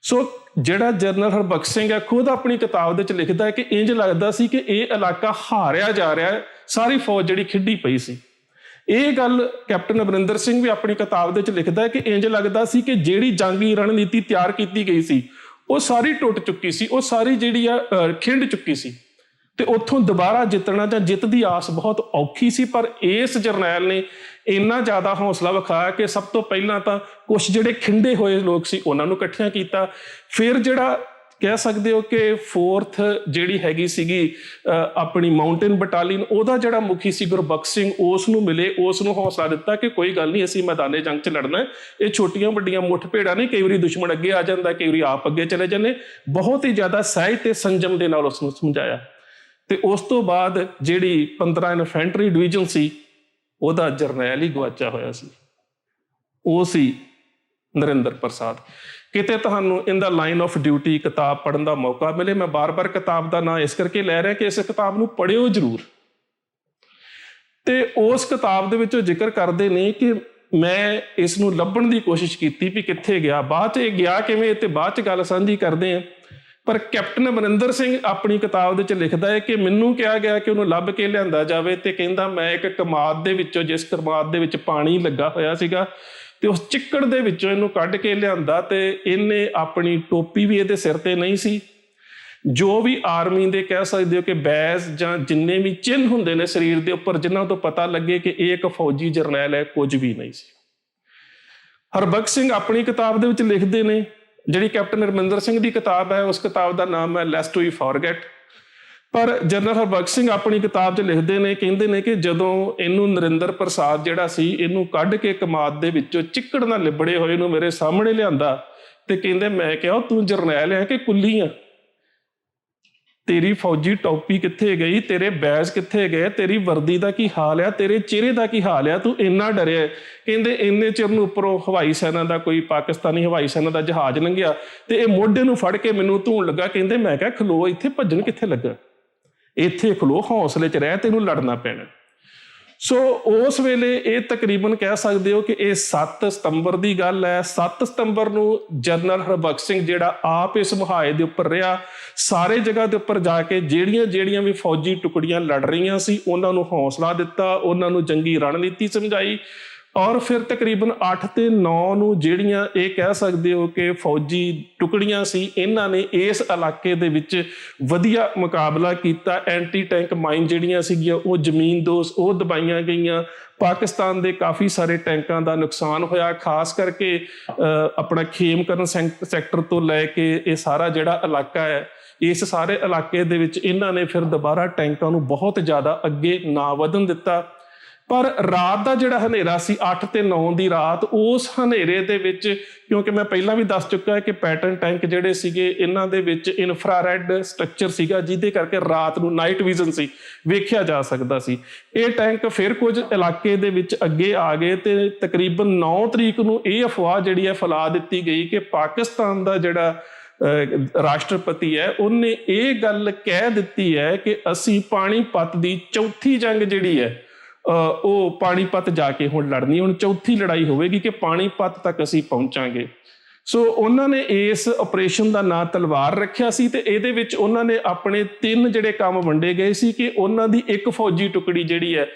ਸੋ ਜਿਹੜਾ ਜਨਰਲ ਹਰਬਖਸ਼ ਸਿੰਘ ਹੈ ਖੁਦ ਆਪਣੀ ਕਿਤਾਬ ਦੇ ਵਿੱਚ ਲਿਖਦਾ ਹੈ ਕਿ ਇੰਜ ਲੱਗਦਾ ਸੀ ਕਿ ਇਹ ਇਲਾਕਾ ਹਾਰਿਆ ਜਾ ਰਿਹਾ ਹੈ, ਸਾਰੀ ਫੌਜ ਜਿਹੜੀ ਖਿੱਡੀ ਪਈ ਸੀ। ਇਹ ਗੱਲ ਕੈਪਟਨ ਅਮਰਿੰਦਰ ਸਿੰਘ ਵੀ ਆਪਣੀ ਕਿਤਾਬ ਦੇ ਵਿੱਚ ਲਿਖਦਾ ਹੈ ਕਿ ਇੰਜ ਲੱਗਦਾ ਸੀ ਕਿ ਜਿਹੜੀ ਜੰਗੀ ਰਣਨੀਤੀ ਤਿਆਰ ਕੀਤੀ ਗਈ ਸੀ ਉਹ ਸਾਰੀ ਟੁੱਟ ਚੁੱਕੀ ਸੀ, ਉਹ ਸਾਰੀ ਜਿਹੜੀ ਆ ਖਿੰਡ ਚੁੱਕੀ ਸੀ, ਤੇ ਉੱਥੋਂ ਦੁਬਾਰਾ ਜਿੱਤਣਾ ਜਾਂ ਜਿੱਤ ਦੀ ਆਸ ਬਹੁਤ ਔਖੀ ਸੀ। ਪਰ ਇਸ ਜਰਨੈਲ ਨੇ ਇੰਨਾ ਜ਼ਿਆਦਾ ਹੌਸਲਾ ਵਿਖਾਇਆ ਕਿ ਸਭ ਤੋਂ ਪਹਿਲਾਂ ਤਾਂ ਕੁਛ ਜਿਹੜੇ ਖਿੰਡੇ ਹੋਏ ਲੋਕ ਸੀ ਉਹਨਾਂ ਨੂੰ ਇਕੱਠਿਆਂ ਕੀਤਾ। ਫਿਰ ਜਿਹੜਾ ਕਹਿ ਸਕਦੇ ਹੋ ਕਿ 4th ਜਿਹੜੀ ਹੈਗੀ ਸੀਗੀ ਆਪਣੀ ਮਾਊਂਟੇਨ ਬਟਾਲੀਅਨ, ਉਹਦਾ ਜਿਹੜਾ ਮੁਖੀ ਸੀ ਗੁਰਬਖਸ਼ ਸਿੰਘ, ਉਸ ਨੂੰ ਮਿਲੇ, ਉਸ ਨੂੰ ਹੌਸਲਾ ਦਿੱਤਾ ਕਿ ਕੋਈ ਗੱਲ ਨਹੀਂ, ਅਸੀਂ ਮੈਦਾਨੇ ਜੰਗ 'ਚ ਲੜਨਾ, ਇਹ ਛੋਟੀਆਂ ਵੱਡੀਆਂ ਮੁੱਠਭੇੜਾਂ ਨਹੀਂ, ਕਈ ਵਾਰੀ ਦੁਸ਼ਮਣ ਅੱਗੇ ਆ ਜਾਂਦਾ, ਕਈ ਵਾਰੀ ਆਪ ਅੱਗੇ ਚਲੇ ਜਾਂਦੇ। ਬਹੁਤ ਹੀ ਜ਼ਿਆਦਾ ਸਹਿਜ ਤੇ ਸੰਜਮ ਦੇ ਨਾਲ ਉਸ ਨੂੰ ਸਮਝਾਇਆ। ਤੇ ਉਸ ਤੋਂ ਬਾਅਦ ਜਿਹੜੀ 15 ਇਨਫੈਂਟਰੀ ਡਿਵੀਜ਼ਨ ਸੀ ਉਹਦਾ ਜਰਨੈਲ ਹੀ ਗਵਾਚਿਆ ਹੋਇਆ ਸੀ, ਉਹ ਸੀ ਨਰਿੰਦਰ ਪ੍ਰਸਾਦ। ਕਿਤੇ ਤੁਹਾਨੂੰ ਇਨ ਦਾ ਲਾਈਨ ਆਫ ਡਿਊਟੀ ਕਿਤਾਬ ਪੜ੍ਹਨ ਦਾ ਮੌਕਾ ਮਿਲੇ, ਮੈਂ ਬਾਰ-ਬਾਰ ਕਿਤਾਬ ਦਾ ਨਾਂ ਇਸ ਕਰਕੇ ਲੈ ਰਿਹਾ ਕਿ ਇਸ ਕਿਤਾਬ ਨੂੰ ਪੜ੍ਹਿਓ ਜ਼ਰੂਰ। ਤੇ ਉਸ ਕਿਤਾਬ ਦੇ ਵਿੱਚ ਉਹ ਜ਼ਿਕਰ ਕਰਦੇ ਨੇ ਕਿ ਮੈਂ ਇਸ ਨੂੰ ਲੱਭਣ ਦੀ ਕੋਸ਼ਿਸ਼ ਕੀਤੀ ਵੀ ਕਿੱਥੇ ਗਿਆ, ਬਾਅਦ 'ਚ ਇਹ ਗਿਆ ਕਿਵੇਂ, ਤੇ ਬਾਅਦ 'ਚ ਗੱਲ ਸਾਂਝੀ ਕਰਦੇ ਹਾਂ। ਪਰ ਕੈਪਟਨ ਅਮਰਿੰਦਰ ਸਿੰਘ ਆਪਣੀ ਕਿਤਾਬ ਦੇ ਵਿੱਚ ਲਿਖਦਾ ਹੈ ਕਿ ਮੈਨੂੰ ਕਿਹਾ ਗਿਆ ਕਿ ਉਹਨੂੰ ਲੱਭ ਕੇ ਲਿਆਂਦਾ ਜਾਵੇ, ਤੇ ਕਹਿੰਦਾ ਮੈਂ ਇੱਕ ਕਮਾਦ ਦੇ ਵਿੱਚੋਂ, ਜਿਸ ਕਮਾਦ ਦੇ ਵਿੱਚ ਪਾਣੀ ਲੱਗਾ ਹੋਇਆ ਸੀਗਾ, ਤੇ ਉਸ ਚਿੱਕੜ ਦੇ ਵਿੱਚੋਂ ਇਹਨੂੰ ਕੱਢ ਕੇ ਲਿਆਂਦਾ, ਤੇ ਇਹਨੇ ਆਪਣੀ ਟੋਪੀ ਵੀ ਇਹਦੇ ਸਿਰ ਤੇ ਨਹੀਂ ਸੀ। ਜੋ ਵੀ ਆਰਮੀ ਦੇ ਕਹਿ ਸਕਦੇ ਹੋ ਕਿ ਬੈਜ ਜਾਂ ਜਿੰਨੇ ਵੀ ਚਿੰਨ੍ਹ ਹੁੰਦੇ ਨੇ ਸਰੀਰ ਦੇ ਉੱਪਰ ਜਿਨ੍ਹਾਂ ਤੋਂ ਪਤਾ ਲੱਗੇ ਕਿ ਇਹ ਇੱਕ ਫੌਜੀ ਜਰਨੈਲ ਹੈ, ਕੁਝ ਵੀ ਨਹੀਂ ਸੀ। ਹਰਬਖਸ਼ ਸਿੰਘ ਆਪਣੀ ਕਿਤਾਬ ਦੇ ਵਿੱਚ ਲਿਖਦੇ ਨੇ, ਜਿਹੜੀ ਕੈਪਟਨ ਅਮਰਿੰਦਰ ਸਿੰਘ ਦੀ ਕਿਤਾਬ ਹੈ ਉਸ ਕਿਤਾਬ ਦਾ ਨਾਮ ਹੈ ਲੈਸਟ ਵੀ ਫੋਰਗੇਟ। ਪਰ ਜਨਰਲ ਹਰਬਖਸ਼ ਸਿੰਘ ਆਪਣੀ ਕਿਤਾਬ 'ਚ ਲਿਖਦੇ ਨੇ, ਕਹਿੰਦੇ ਨੇ ਕਿ ਜਦੋਂ ਇਹਨੂੰ ਨਰਿੰਦਰ ਪ੍ਰਸਾਦ ਜਿਹੜਾ ਸੀ ਇਹਨੂੰ ਕੱਢ ਕੇ ਕਮਾਦ ਦੇ ਵਿੱਚੋਂ ਚਿੱਕੜ ਨਾਲ ਲਿਬੜੇ ਹੋਏ ਨੂੰ ਮੇਰੇ ਸਾਹਮਣੇ ਲਿਆਂਦਾ, ਤੇ ਕਹਿੰਦੇ ਮੈਂ ਕਿਹਾ ਤੂੰ ਜਰਨੈਲ ਹੈ ਕਿ ਕੁੱਲੀ ਆ, ਤੇਰੀ ਫੌਜੀ ਟੋਪੀ ਕਿੱਥੇ ਗਈ, ਤੇਰੇ ਬੈਜ ਕਿੱਥੇ ਗਏ, ਤੇਰੀ ਵਰਦੀ ਦਾ ਕੀ ਹਾਲ ਆ, ਤੇਰੇ ਚਿਹਰੇ ਦਾ ਕੀ ਹਾਲ ਆ, ਤੂੰ ਇੰਨਾ ਡਰਿਆ। ਕਹਿੰਦੇ ਇੰਨੇ ਚਿਰ ਨੂੰ ਉੱਪਰੋਂ ਹਵਾਈ ਸੈਨਾ ਦਾ ਕੋਈ ਪਾਕਿਸਤਾਨੀ ਹਵਾਈ ਸੈਨਾ ਦਾ ਜਹਾਜ਼ ਲੰਘਿਆ, ਤੇ ਇਹ ਮੋਢੇ ਨੂੰ ਫੜ ਕੇ ਮੈਨੂੰ ਧੂਣ ਲੱਗਾ। ਕਹਿੰਦੇ ਮੈਂ ਕਿਹਾ ਖਲੋ, ਇੱਥੇ ਭੱਜਣ ਕਿੱਥੇ ਲੱਗਾ, ਇੱਥੇ ਖਲੋ, ਹੌਸਲੇ 'ਚ ਰਹਿ, ਤੈਨੂੰ ਲੜਨਾ ਪੈਣਾ। ਸੋ ਉਸ ਵੇਲੇ ਇਹ ਤਕਰੀਬਨ ਕਹਿ ਸਕਦੇ ਹੋ ਕਿ ਇਹ 7 ਸਤੰਬਰ ਦੀ ਗੱਲ ਹੈ। 7 ਸਤੰਬਰ ਨੂੰ ਜਨਰਲ ਹਰਬਖਸ਼ ਸਿੰਘ ਜਿਹੜਾ ਆਪ ਇਸ ਮੁਹਾਏ ਦੇ ਉੱਪਰ ਰਿਹਾ, ਸਾਰੇ ਜਗ੍ਹਾ ਦੇ ਉੱਪਰ ਜਾ ਕੇ ਜਿਹੜੀਆਂ ਵੀ ਫੌਜੀ ਟੁਕੜੀਆਂ ਲੜ ਰਹੀਆਂ ਸੀ ਉਹਨਾਂ ਨੂੰ ਹੌਸਲਾ ਦਿੱਤਾ, ਉਹਨਾਂ ਨੂੰ ਜੰਗੀ ਰਣਨੀਤੀ ਸਮਝਾਈ। ਔਰ ਫਿਰ ਤਕਰੀਬਨ 8 ਤੇ 9 ਨੂੰ ਜਿਹੜੀਆਂ ਇਹ ਕਹਿ ਸਕਦੇ ਹੋ ਕਿ ਫੌਜੀ ਟੁਕੜੀਆਂ ਸੀ ਇਹਨਾਂ ਨੇ ਇਸ ਇਲਾਕੇ ਦੇ ਵਿੱਚ ਵਧੀਆ ਮੁਕਾਬਲਾ ਕੀਤਾ। ਐਂਟੀ ਟੈਂਕ ਮਾਈਨ ਜਿਹੜੀਆਂ ਸੀਗੀਆਂ ਉਹ ਜ਼ਮੀਨਦੋਜ਼ ਉਹ ਦਬਾਈਆਂ ਗਈਆਂ। ਪਾਕਿਸਤਾਨ ਦੇ ਕਾਫੀ ਸਾਰੇ ਟੈਂਕਾਂ ਦਾ ਨੁਕਸਾਨ ਹੋਇਆ, ਖਾਸ ਕਰਕੇ ਆਪਣਾ ਖੇਮਕਰਨ ਸੈਕਟਰ ਤੋਂ ਲੈ ਕੇ ਇਹ ਸਾਰਾ ਜਿਹੜਾ ਇਲਾਕਾ ਹੈ, ਇਸ ਸਾਰੇ ਇਲਾਕੇ ਦੇ ਵਿੱਚ ਇਹਨਾਂ ਨੇ ਫਿਰ ਦੁਬਾਰਾ ਟੈਂਕਾਂ ਨੂੰ ਬਹੁਤ ਜ਼ਿਆਦਾ ਅੱਗੇ ਨਾ ਵਧਣ ਦਿੱਤਾ। ਪਰ ਰਾਤ ਦਾ ਜਿਹੜਾ ਹਨੇਰਾ ਸੀ 8 ਤੇ 9 ਦੀ ਰਾਤ, ਉਸ ਹਨੇਰੇ ਦੇ ਵਿੱਚ, ਕਿਉਂਕਿ ਮੈਂ ਪਹਿਲਾਂ ਵੀ ਦੱਸ ਚੁੱਕਾ ਹੈ ਕਿ ਪੈਟਰਨ ਟੈਂਕ ਜਿਹੜੇ ਸੀਗੇ ਇਹਨਾਂ ਦੇ ਵਿੱਚ ਇਨਫਰਾਰੈਡ ਸਟਰਕਚਰ ਸੀਗਾ, ਜਿਹਦੇ ਕਰਕੇ ਰਾਤ ਨੂੰ ਨਾਈਟ ਵਿਜ਼ਨ ਸੀ, ਵੇਖਿਆ ਜਾ ਸਕਦਾ ਸੀ। ਇਹ ਟੈਂਕ ਫਿਰ ਕੁਝ ਇਲਾਕੇ ਦੇ ਵਿੱਚ ਅੱਗੇ ਆ ਗਏ ਤੇ ਤਕਰੀਬਨ 9 ਤਰੀਕ ਨੂੰ ਇਹ ਅਫਵਾਹ ਜਿਹੜੀ ਹੈ ਫੈਲਾ ਦਿੱਤੀ ਗਈ ਕਿ ਪਾਕਿਸਤਾਨ ਦਾ ਜਿਹੜਾ ਰਾਸ਼ਟਰਪਤੀ ਹੈ ਉਹਨੇ ਇਹ ਗੱਲ ਕਹਿ ਦਿੱਤੀ ਹੈ ਕਿ ਅਸੀਂ ਪਾਣੀਪਤ ਦੀ ਚੌਥੀ ਜੰਗ ਜਿਹੜੀ ਹੈ ਉਹ ਪਾਣੀਪਤ ਜਾ ਕੇ ਹੁਣ ਲੜਨੀ, ਹੁਣ ਚੌਥੀ ਲੜਾਈ ਹੋਵੇਗੀ ਕਿ ਪਾਣੀਪਤ ਤੱਕ ਅਸੀਂ ਪਹੁੰਚਾਂਗੇ। ਸੋ ਉਹਨਾਂ ਨੇ ਇਸ ਆਪਰੇਸ਼ਨ ਦਾ ਨਾਂ ਤਲਵਾਰ ਰੱਖਿਆ ਸੀ, ਤੇ ਇਹਦੇ ਵਿੱਚ ਉਹਨਾਂ ਨੇ ਆਪਣੇ 3 ਜਿਹੜੇ ਕੰਮ ਵੰਡੇ ਗਏ ਸੀ ਕਿ ਉਹਨਾਂ ਦੀ ਇੱਕ ਫੌਜੀ ਟੁਕੜੀ ਜਿਹੜੀ ਹੈ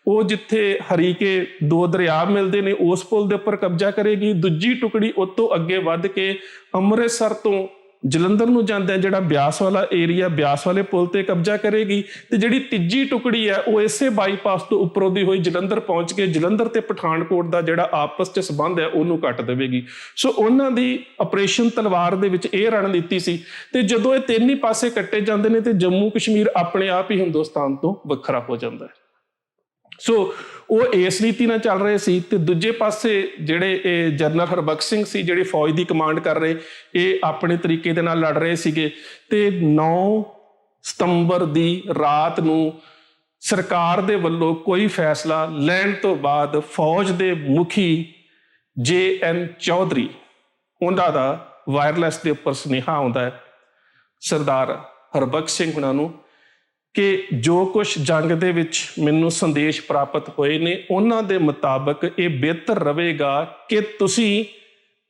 ਉਹ ਜਿੱਥੇ ਹਰੀਕੇ 2 ਦਰਿਆ ਮਿਲਦੇ ਨੇ ਉਸ ਪੁਲ ਦੇ ਉੱਪਰ ਕਬਜ਼ਾ ਕਰੇਗੀ, ਦੂਜੀ ਟੁਕੜੀ ਉਹ ਤੋਂ ਅੱਗੇ ਵੱਧ ਕੇ ਅੰਮ੍ਰਿਤਸਰ ਤੋਂ ਜਲੰਧਰ ਨੂੰ ਜਾਂਦਾ ਜਿਹੜਾ ਬਿਆਸ ਵਾਲਾ ਏਰੀਆ, ਬਿਆਸ ਵਾਲੇ ਪੁਲ ਤੇ ਕਬਜ਼ਾ ਕਰੇਗੀ, ਤੇ ਜਿਹੜੀ ਤੀਜੀ ਟੁਕੜੀ ਹੈ ਉਹ ਇਸੇ ਬਾਈਪਾਸ ਤੋਂ ਉੱਪਰੋਂ ਦੀ ਹੋਈ ਜਲੰਧਰ ਪਹੁੰਚ ਕੇ ਜਲੰਧਰ ਤੇ ਪਠਾਨਕੋਟ ਦਾ ਜਿਹੜਾ ਆਪਸ 'ਚ ਸੰਬੰਧ ਹੈ ਉਹਨੂੰ ਕੱਟ ਦੇਵੇਗੀ। ਸੋ ਉਹਨਾਂ ਦੀ ਆਪਰੇਸ਼ਨ ਤਲਵਾਰ ਦੇ ਵਿੱਚ ਇਹ ਰਣਨੀਤੀ ਸੀ। ਤੇ ਜਦੋਂ ਇਹ 3 ਹੀ ਪਾਸੇ ਕੱਟੇ ਜਾਂਦੇ ਨੇ ਤੇ ਜੰਮੂ ਕਸ਼ਮੀਰ ਆਪਣੇ ਆਪ ਹੀ ਹਿੰਦੁਸਤਾਨ ਤੋਂ ਵੱਖਰਾ ਹੋ ਜਾਂਦਾ ਹੈ। ਸੋ ਉਹ ਇਸ ਨੀਤੀ ਨਾਲ ਚੱਲ ਰਹੇ ਸੀ। ਤੇ ਦੂਜੇ ਪਾਸੇ ਜਿਹੜੇ ਇਹ ਜਨਰਲ ਹਰਬਖਸ਼ ਸਿੰਘ ਸੀ ਜਿਹੜੇ ਫੌਜ ਦੀ ਕਮਾਂਡ ਕਰ ਰਹੇ, ਇਹ ਆਪਣੇ ਤਰੀਕੇ ਦੇ ਨਾਲ ਲੜ ਰਹੇ ਸੀਗੇ। ਤੇ 9 ਸਤੰਬਰ ਦੀ ਰਾਤ ਨੂੰ ਸਰਕਾਰ ਦੇ ਵੱਲੋਂ ਕੋਈ ਫੈਸਲਾ ਲੈਣ ਤੋਂ ਬਾਅਦ ਫੌਜ ਦੇ ਮੁਖੀ JN ਚੌਧਰੀ ਉਹਨਾਂ ਦਾ ਵਾਇਰਲੈਸ ਦੇ ਉੱਪਰ ਸੁਨੇਹਾ ਆਉਂਦਾ ਹੈ ਸਰਦਾਰ ਹਰਬਖਸ਼ ਸਿੰਘ ਹੁਣਾਂ ਨੂੰ ਕਿ ਜੋ ਕੁਛ ਜੰਗ ਦੇ ਵਿੱਚ ਮੈਨੂੰ ਸੰਦੇਸ਼ ਪ੍ਰਾਪਤ ਹੋਏ ਨੇ ਉਹਨਾਂ ਦੇ ਮੁਤਾਬਕ ਇਹ ਬਿਹਤਰ ਰਹੇਗਾ ਕਿ ਤੁਸੀਂ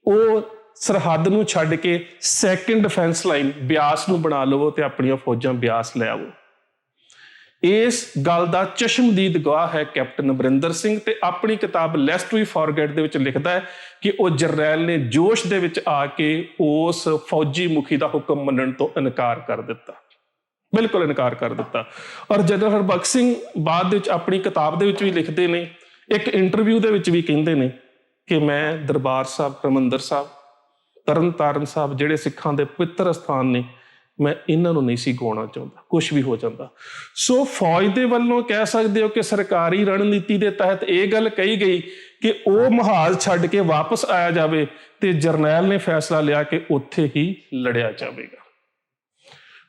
ਉਹ ਸਰਹੱਦ ਨੂੰ ਛੱਡ ਕੇ ਸੈਕੰਡ ਡਿਫੈਂਸ ਲਾਈਨ ਬਿਆਸ ਨੂੰ ਬਣਾ ਲਵੋ ਤੇ ਆਪਣੀਆਂ ਫੌਜਾਂ ਬਿਆਸ ਲੈ ਆਵੋ। ਇਸ ਗੱਲ ਦਾ ਚਸ਼ਮਦੀਦ ਗਵਾਹ ਹੈ ਕੈਪਟਨ ਅਮਰਿੰਦਰ ਸਿੰਘ ਤੇ ਆਪਣੀ ਕਿਤਾਬ ਲੈਸਟ ਵੀ ਫੋਰਗੇਟ ਦੇ ਵਿੱਚ ਲਿਖਦਾ ਹੈ ਕਿ ਉਹ ਜਰਨੈਲ ਨੇ ਜੋਸ਼ ਦੇ ਵਿੱਚ ਆ ਕੇ ਉਸ ਫੌਜੀ ਮੁਖੀ ਦਾ ਹੁਕਮ ਮੰਨਣ ਤੋਂ ਇਨਕਾਰ ਕਰ ਦਿੱਤਾ, ਬਿਲਕੁਲ ਇਨਕਾਰ ਕਰ ਦਿੱਤਾ। ਔਰ ਜਨਰਲ ਹਰਬਖਸ਼ ਸਿੰਘ ਬਾਅਦ ਵਿੱਚ ਆਪਣੀ ਕਿਤਾਬ ਦੇ ਵਿੱਚ ਵੀ ਲਿਖਦੇ ਨੇ, ਇੱਕ ਇੰਟਰਵਿਊ ਦੇ ਵਿੱਚ ਵੀ ਕਹਿੰਦੇ ਨੇ ਕਿ ਮੈਂ ਦਰਬਾਰ ਸਾਹਿਬ, ਹਰਿਮੰਦਰ ਸਾਹਿਬ, ਤਰਨ ਤਾਰਨ ਸਾਹਿਬ ਜਿਹੜੇ ਸਿੱਖਾਂ ਦੇ ਪਵਿੱਤਰ ਅਸਥਾਨ ਨੇ, ਮੈਂ ਇਹਨਾਂ ਨੂੰ ਨਹੀਂ ਸੀ ਗਵਾਉਣਾ ਚਾਹੁੰਦਾ, ਕੁਛ ਵੀ ਹੋ ਜਾਂਦਾ। ਸੋ ਫੌਜ ਦੇ ਵੱਲੋਂ ਕਹਿ ਸਕਦੇ ਹੋ ਕਿ ਸਰਕਾਰੀ ਰਣਨੀਤੀ ਦੇ ਤਹਿਤ ਇਹ ਗੱਲ ਕਹੀ ਗਈ ਕਿ ਉਹ ਮੁਹਾਜ਼ ਛੱਡ ਕੇ ਵਾਪਸ ਆਇਆ ਜਾਵੇ ਤੇ ਜਰਨੈਲ ਨੇ ਫੈਸਲਾ ਲਿਆ ਕਿ ਉੱਥੇ ਹੀ ਲੜਿਆ ਜਾਵੇਗਾ।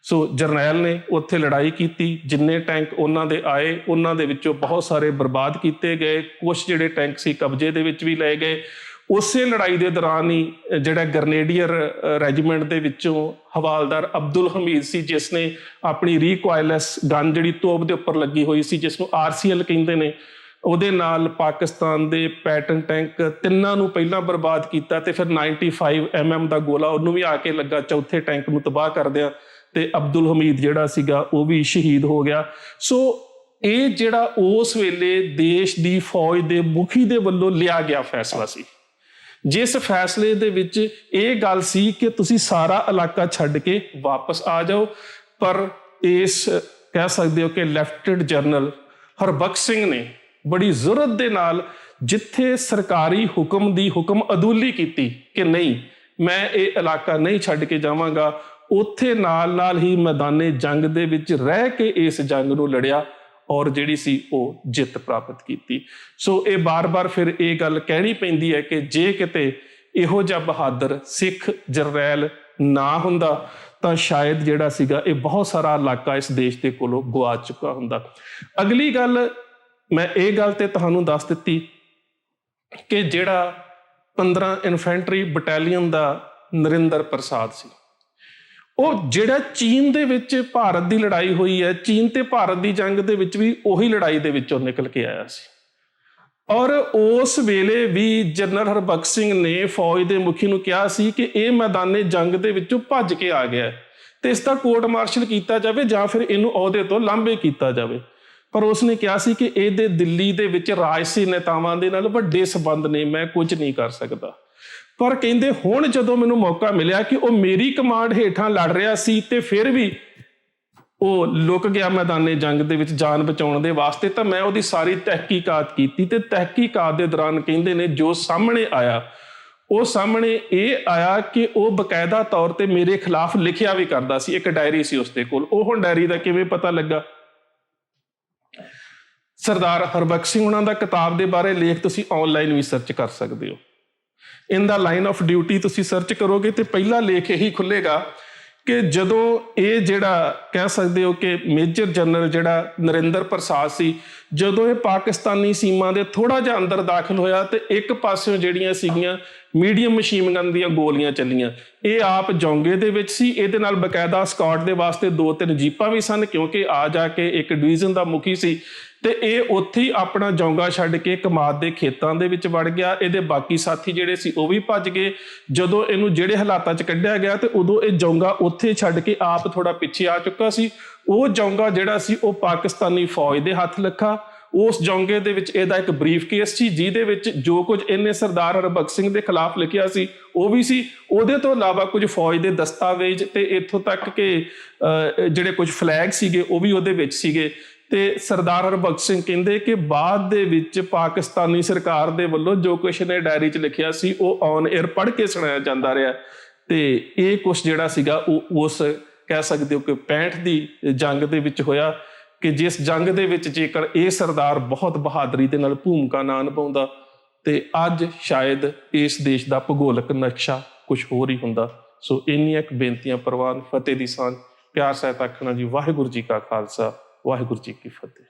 ਸੋ ਜਰਨੈਲ ਨੇ ਉੱਥੇ ਲੜਾਈ ਕੀਤੀ, ਜਿੰਨੇ ਟੈਂਕ ਉਹਨਾਂ ਦੇ ਆਏ ਉਹਨਾਂ ਦੇ ਵਿੱਚੋਂ ਬਹੁਤ ਸਾਰੇ ਬਰਬਾਦ ਕੀਤੇ ਗਏ, ਕੁਛ ਜਿਹੜੇ ਟੈਂਕ ਸੀ ਕਬਜ਼ੇ ਦੇ ਵਿੱਚ ਵੀ ਲਏ ਗਏ। ਉਸੇ ਲੜਾਈ ਦੇ ਦੌਰਾਨ ਹੀ ਜਿਹੜਾ ਗਰਨੇਡੀਅਰ ਰੈਜੀਮੈਂਟ ਦੇ ਵਿੱਚੋਂ ਹਵਾਲਦਾਰ ਅਬਦੁਲ ਹਮੀਦ ਸੀ, ਜਿਸ ਨੇ ਆਪਣੀ ਰੀਕੁਆਇਲੈਸ ਗਨ ਜਿਹੜੀ ਤੋਪ ਦੇ ਉੱਪਰ ਲੱਗੀ ਹੋਈ ਸੀ, ਜਿਸ ਨੂੰ RCL ਕਹਿੰਦੇ ਨੇ, ਉਹਦੇ ਨਾਲ ਪਾਕਿਸਤਾਨ ਦੇ ਪੈਟਨ ਟੈਂਕ ਤਿੰਨਾਂ ਨੂੰ ਪਹਿਲਾਂ ਬਰਬਾਦ ਕੀਤਾ ਤੇ ਫਿਰ 95 mm ਦਾ ਗੋਲਾ ਉਹਨੂੰ ਵੀ ਆ ਕੇ ਲੱਗਾ ਚੌਥੇ ਟੈਂਕ ਨੂੰ ਤਬਾਹ ਕਰਦਿਆਂ, ਤੇ ਅਬਦੁਲ ਹਮੀਦ ਜਿਹੜਾ ਸੀਗਾ ਉਹ ਵੀ ਸ਼ਹੀਦ ਹੋ ਗਿਆ। ਸੋ ਇਹ ਜਿਹੜਾ ਉਸ ਵੇਲੇ ਦੇਸ਼ ਦੀ ਫੌਜ ਦੇ ਮੁਖੀ ਦੇ ਵੱਲੋਂ ਲਿਆ ਗਿਆ ਫੈਸਲਾ ਸੀ, ਜਿਸ ਫੈਸਲੇ ਦੇ ਵਿੱਚ ਇਹ ਗੱਲ ਸੀ ਕਿ ਤੁਸੀਂ ਸਾਰਾ ਇਲਾਕਾ ਛੱਡ ਕੇ ਵਾਪਸ ਆ ਜਾਓ। ਪਰ ਇਸ ਕਹਿ ਸਕਦੇ ਹੋ ਕਿ ਲੈਫਟੀਨੈਂਟ ਜਨਰਲ ਹਰਬਖਸ਼ ਸਿੰਘ ਨੇ ਬੜੀ ਜ਼ੁਰਤ ਦੇ ਨਾਲ, ਜਿੱਥੇ ਸਰਕਾਰੀ ਹੁਕਮ ਦੀ ਹੁਕਮ ਅਦੂਲੀ ਕੀਤੀ ਕਿ ਨਹੀਂ ਮੈਂ ਇਹ ਇਲਾਕਾ ਨਹੀਂ ਛੱਡ ਕੇ ਜਾਵਾਂਗਾ, ਉੱਥੇ ਨਾਲ ਹੀ ਮੈਦਾਨੇ ਜੰਗ ਦੇ ਵਿੱਚ ਰਹਿ ਕੇ ਇਸ ਜੰਗ ਨੂੰ ਲੜਿਆ ਔਰ ਜਿਹੜੀ ਸੀ ਉਹ ਜਿੱਤ ਪ੍ਰਾਪਤ ਕੀਤੀ। ਸੋ ਇਹ ਬਾਰ-ਬਾਰ ਫਿਰ ਇਹ ਗੱਲ ਕਹਿਣੀ ਪੈਂਦੀ ਹੈ ਕਿ ਜੇ ਕਿਤੇ ਇਹੋ ਜਿਹਾ ਬਹਾਦਰ ਸਿੱਖ ਜਰਨੈਲ ਨਾ ਹੁੰਦਾ ਤਾਂ ਸ਼ਾਇਦ ਜਿਹੜਾ ਸੀਗਾ ਇਹ ਬਹੁਤ ਸਾਰਾ ਇਲਾਕਾ ਇਸ ਦੇਸ਼ ਦੇ ਕੋਲੋਂ ਗਵਾ ਚੁੱਕਾ ਹੁੰਦਾ। ਅਗਲੀ ਗੱਲ ਮੈਂ ਇਹ ਗੱਲ ਤੇ ਤੁਹਾਨੂੰ ਦੱਸ ਦਿੱਤੀ ਕਿ ਜਿਹੜਾ 15 ਇਨਫੈਂਟਰੀ ਬਟਾਲੀਅਨ ਦਾ ਨਰਿੰਦਰ ਪ੍ਰਸਾਦ ਸੀ, ਉਹ ਜਿਹੜਾ ਚੀਨ ਦੇ ਵਿੱਚ ਭਾਰਤ ਦੀ ਲੜਾਈ ਹੋਈ ਹੈ, ਚੀਨ ਤੇ ਭਾਰਤ ਦੀ ਜੰਗ ਦੇ ਵਿੱਚ ਵੀ ਉਹੀ ਲੜਾਈ ਦੇ ਵਿੱਚੋਂ ਨਿਕਲ ਕੇ ਆਇਆ ਸੀ। ਔਰ ਉਸ ਵੇਲੇ ਵੀ ਜਨਰਲ ਹਰਬਖਸ਼ ਸਿੰਘ ਨੇ ਫੌਜ ਦੇ ਮੁਖੀ ਨੂੰ ਕਿਹਾ ਸੀ ਕਿ ਇਹ ਮੈਦਾਨੇ ਜੰਗ ਦੇ ਵਿੱਚੋਂ ਭੱਜ ਕੇ ਆ ਗਿਆ ਤੇ ਇਸ ਦਾ ਕੋਰਟ ਮਾਰਸ਼ਲ ਕੀਤਾ ਜਾਵੇ ਜਾਂ ਫਿਰ ਇਹਨੂੰ ਅਹੁਦੇ ਤੋਂ ਲਾਂਭੇ ਕੀਤਾ ਜਾਵੇ। ਪਰ ਉਸਨੇ ਕਿਹਾ ਸੀ ਕਿ ਇਹਦੇ ਦਿੱਲੀ ਦੇ ਵਿੱਚ ਰਾਜਸੀ ਨੇਤਾਵਾਂ ਦੇ ਨਾਲ ਵੱਡੇ ਸਬੰਧ ਨੇ, ਮੈਂ ਕੁਝ ਨਹੀਂ ਕਰ ਸਕਦਾ। ਪਰ ਕਹਿੰਦੇ ਹੁਣ ਜਦੋਂ ਮੈਨੂੰ ਮੌਕਾ ਮਿਲਿਆ ਕਿ ਉਹ ਮੇਰੀ ਕਮਾਂਡ ਹੇਠਾਂ ਲੜ ਰਿਹਾ ਸੀ ਤੇ ਫਿਰ ਵੀ ਉਹ ਲੁਕ ਗਿਆ ਮੈਦਾਨੇ ਜੰਗ ਦੇ ਵਿੱਚ ਜਾਨ ਬਚਾਉਣ ਦੇ ਵਾਸਤੇ, ਤਾਂ ਮੈਂ ਉਹਦੀ ਸਾਰੀ ਤਹਿਕੀਕਾਤ ਕੀਤੀ ਤੇ ਤਹਿਕੀਕਾਤ ਦੇ ਦੌਰਾਨ ਕਹਿੰਦੇ ਨੇ ਜੋ ਸਾਹਮਣੇ ਆਇਆ ਉਹ ਸਾਹਮਣੇ ਇਹ ਆਇਆ ਕਿ ਉਹ ਬਕਾਇਦਾ ਤੌਰ ਤੇ ਮੇਰੇ ਖਿਲਾਫ ਲਿਖਿਆ ਵੀ ਕਰਦਾ ਸੀ। ਇੱਕ ਡਾਇਰੀ ਸੀ ਉਸਦੇ ਕੋਲ। ਉਹ ਹੁਣ ਡਾਇਰੀ ਦਾ ਕਿਵੇਂ ਪਤਾ ਲੱਗਾ? ਸਰਦਾਰ ਹਰਬਖਸ਼ ਸਿੰਘ ਉਹਨਾਂ ਦਾ ਕਿਤਾਬ ਦੇ ਬਾਰੇ ਲੇਖ ਤੁਸੀਂ ਆਨਲਾਈਨ ਵੀ ਸਰਚ ਕਰ ਸਕਦੇ ਹੋ। ਇਨ ਦਾ ਲਾਈਨ ਆਫ ਡਿਊਟੀ ਤੁਸੀਂ ਸਰਚ ਕਰੋਗੇ ਤੇ ਪਹਿਲਾ ਲੇਖ ਇਹੀ ਖੁੱਲੇਗਾ ਕਿ ਜਦੋਂ ਇਹ ਜਿਹੜਾ ਕਹਿ ਸਕਦੇ ਹੋ ਕਿ ਮੇਜਰ ਜਨਰਲ ਜਿਹੜਾ ਨਰਿੰਦਰ ਪ੍ਰਸਾਦ ਸੀ, ਜਦੋਂ ਇਹ ਪਾਕਿਸਤਾਨੀ ਸੀਮਾ ਦੇ ਥੋੜਾ ਜਿਹਾ ਅੰਦਰ ਦਾਖਲ ਹੋਇਆ ਤੇ ਇੱਕ ਪਾਸਿਓਂ ਜਿਹੜੀਆਂ ਸੀਗੀਆਂ ਮੀਡੀਅਮ ਮਸ਼ੀਨ ਗਨ ਦੀਆਂ ਗੋਲੀਆਂ ਚੱਲੀਆਂ। ਇਹ ਆਪ ਜੌਂਗੇ ਦੇ ਵਿੱਚ ਸੀ, ਇਹਦੇ ਨਾਲ ਬਕਾਇਦਾ ਸਕਾਟ ਦੇ ਵਾਸਤੇ 2-3 ਜੀਪਾਂ ਵੀ ਸਨ ਕਿਉਂਕਿ ਆ ਜਾ ਕੇ ਇੱਕ ਡਿਵੀਜ਼ਨ ਦਾ ਮੁਖੀ ਸੀ ਤੇ ਇਹ ਉੱਥੇ ਹੀ ਆਪਣਾ ਜੌਂਗਾ ਛੱਡ ਕੇ ਕਮਾਦ ਦੇ ਖੇਤਾਂ ਦੇ ਵਿੱਚ ਵੜ ਗਿਆ। ਇਹਦੇ ਬਾਕੀ ਸਾਥੀ ਜਿਹੜੇ ਸੀ ਉਹ ਵੀ ਭੱਜ ਗਏ। ਜਦੋਂ ਇਹਨੂੰ ਜਿਹੜੇ ਹਾਲਾਤਾਂ 'ਚ ਕੱਢਿਆ ਗਿਆ ਤੇ ਉਦੋਂ ਇਹ ਜੌਂਗਾ ਉੱਥੇ ਛੱਡ ਕੇ ਆਪ ਥੋੜਾ ਪਿੱਛੇ ਆ ਚੁੱਕਾ ਸੀ। ਉਹ ਜੌਂਗਾ ਜਿਹੜਾ ਸੀ ਉਹ ਪਾਕਿਸਤਾਨੀ ਫੌਜ ਦੇ ਹੱਥ ਲੱਗਾ। ਉਸ ਜੌਂਗੇ ਦੇ ਵਿੱਚ ਇਹਦਾ ਇੱਕ ਬਰੀਫ ਕੇਸ ਸੀ ਜਿਹਦੇ ਵਿੱਚ ਜੋ ਕੁਝ ਇਹਨੇ ਸਰਦਾਰ ਹਰਬਖਸ਼ ਸਿੰਘ ਦੇ ਖਿਲਾਫ ਲਿਖਿਆ ਸੀ ਉਹ ਵੀ ਸੀ। ਉਹਦੇ ਤੋਂ ਇਲਾਵਾ ਕੁਝ ਫੌਜ ਦੇ ਦਸਤਾਵੇਜ਼ ਤੇ ਇੱਥੋਂ ਤੱਕ ਕਿ ਜਿਹੜੇ ਕੁਝ ਫਲੈਗ ਸੀਗੇ ਉਹ ਵੀ ਉਹਦੇ ਵਿੱਚ ਸੀਗੇ। ਤੇ ਸਰਦਾਰ ਹਰਬਖਸ਼ ਸਿੰਘ ਕਹਿੰਦੇ ਕਿ ਬਾਅਦ ਦੇ ਵਿੱਚ ਪਾਕਿਸਤਾਨੀ ਸਰਕਾਰ ਦੇ ਵੱਲੋਂ ਜੋ ਕੁਛ ਨੇ ਡਾਇਰੀ 'ਚ ਲਿਖਿਆ ਸੀ ਉਹ ਔਨ 에ਅਰ ਪੜ੍ਹ ਕੇ ਸੁਣਾਇਆ ਜਾਂਦਾ ਰਿਹਾ। ਤੇ ਇਹ ਕੁਛ ਜਿਹੜਾ ਸੀਗਾ ਉਹ ਉਸ ਕਹਿ ਸਕਦੇ ਹੋ ਕਿ 65 ਦੀ ਜੰਗ ਦੇ ਵਿੱਚ ਹੋਇਆ ਕਿ ਜਿਸ ਜੰਗ ਦੇ ਵਿੱਚ ਜੇਕਰ ਇਹ ਸਰਦਾਰ ਬਹੁਤ ਬਹਾਦਰੀ ਦੇ ਨਾਲ ਭੂਮਿਕਾ ਨਾ ਨਿਭਾਉਂਦਾ ਤੇ ਅੱਜ ਸ਼ਾਇਦ ਇਸ ਦੇਸ਼ ਦਾ ਭੂਗੋਲਿਕ ਨਕਸ਼ਾ ਕੁਛ ਹੋਰ ਹੀ ਹੁੰਦਾ। ਸੋ ਇੰਨੀਆਂ ਕੁ ਬੇਨਤੀਆਂ ਪ੍ਰਵਾਨ, ਫਤਿਹ ਦੀ ਸਾਂਝ, ਪਿਆਰ ਸਹਿਤ ਆਖਣਾ ਜੀ। ਵਾਹਿਗੁਰੂ ਜੀ ਕਾ ਖਾਲਸਾ, ਵਾਹਿਗੁਰੂ ਜੀ ਕੀ ਫਤਿਹ।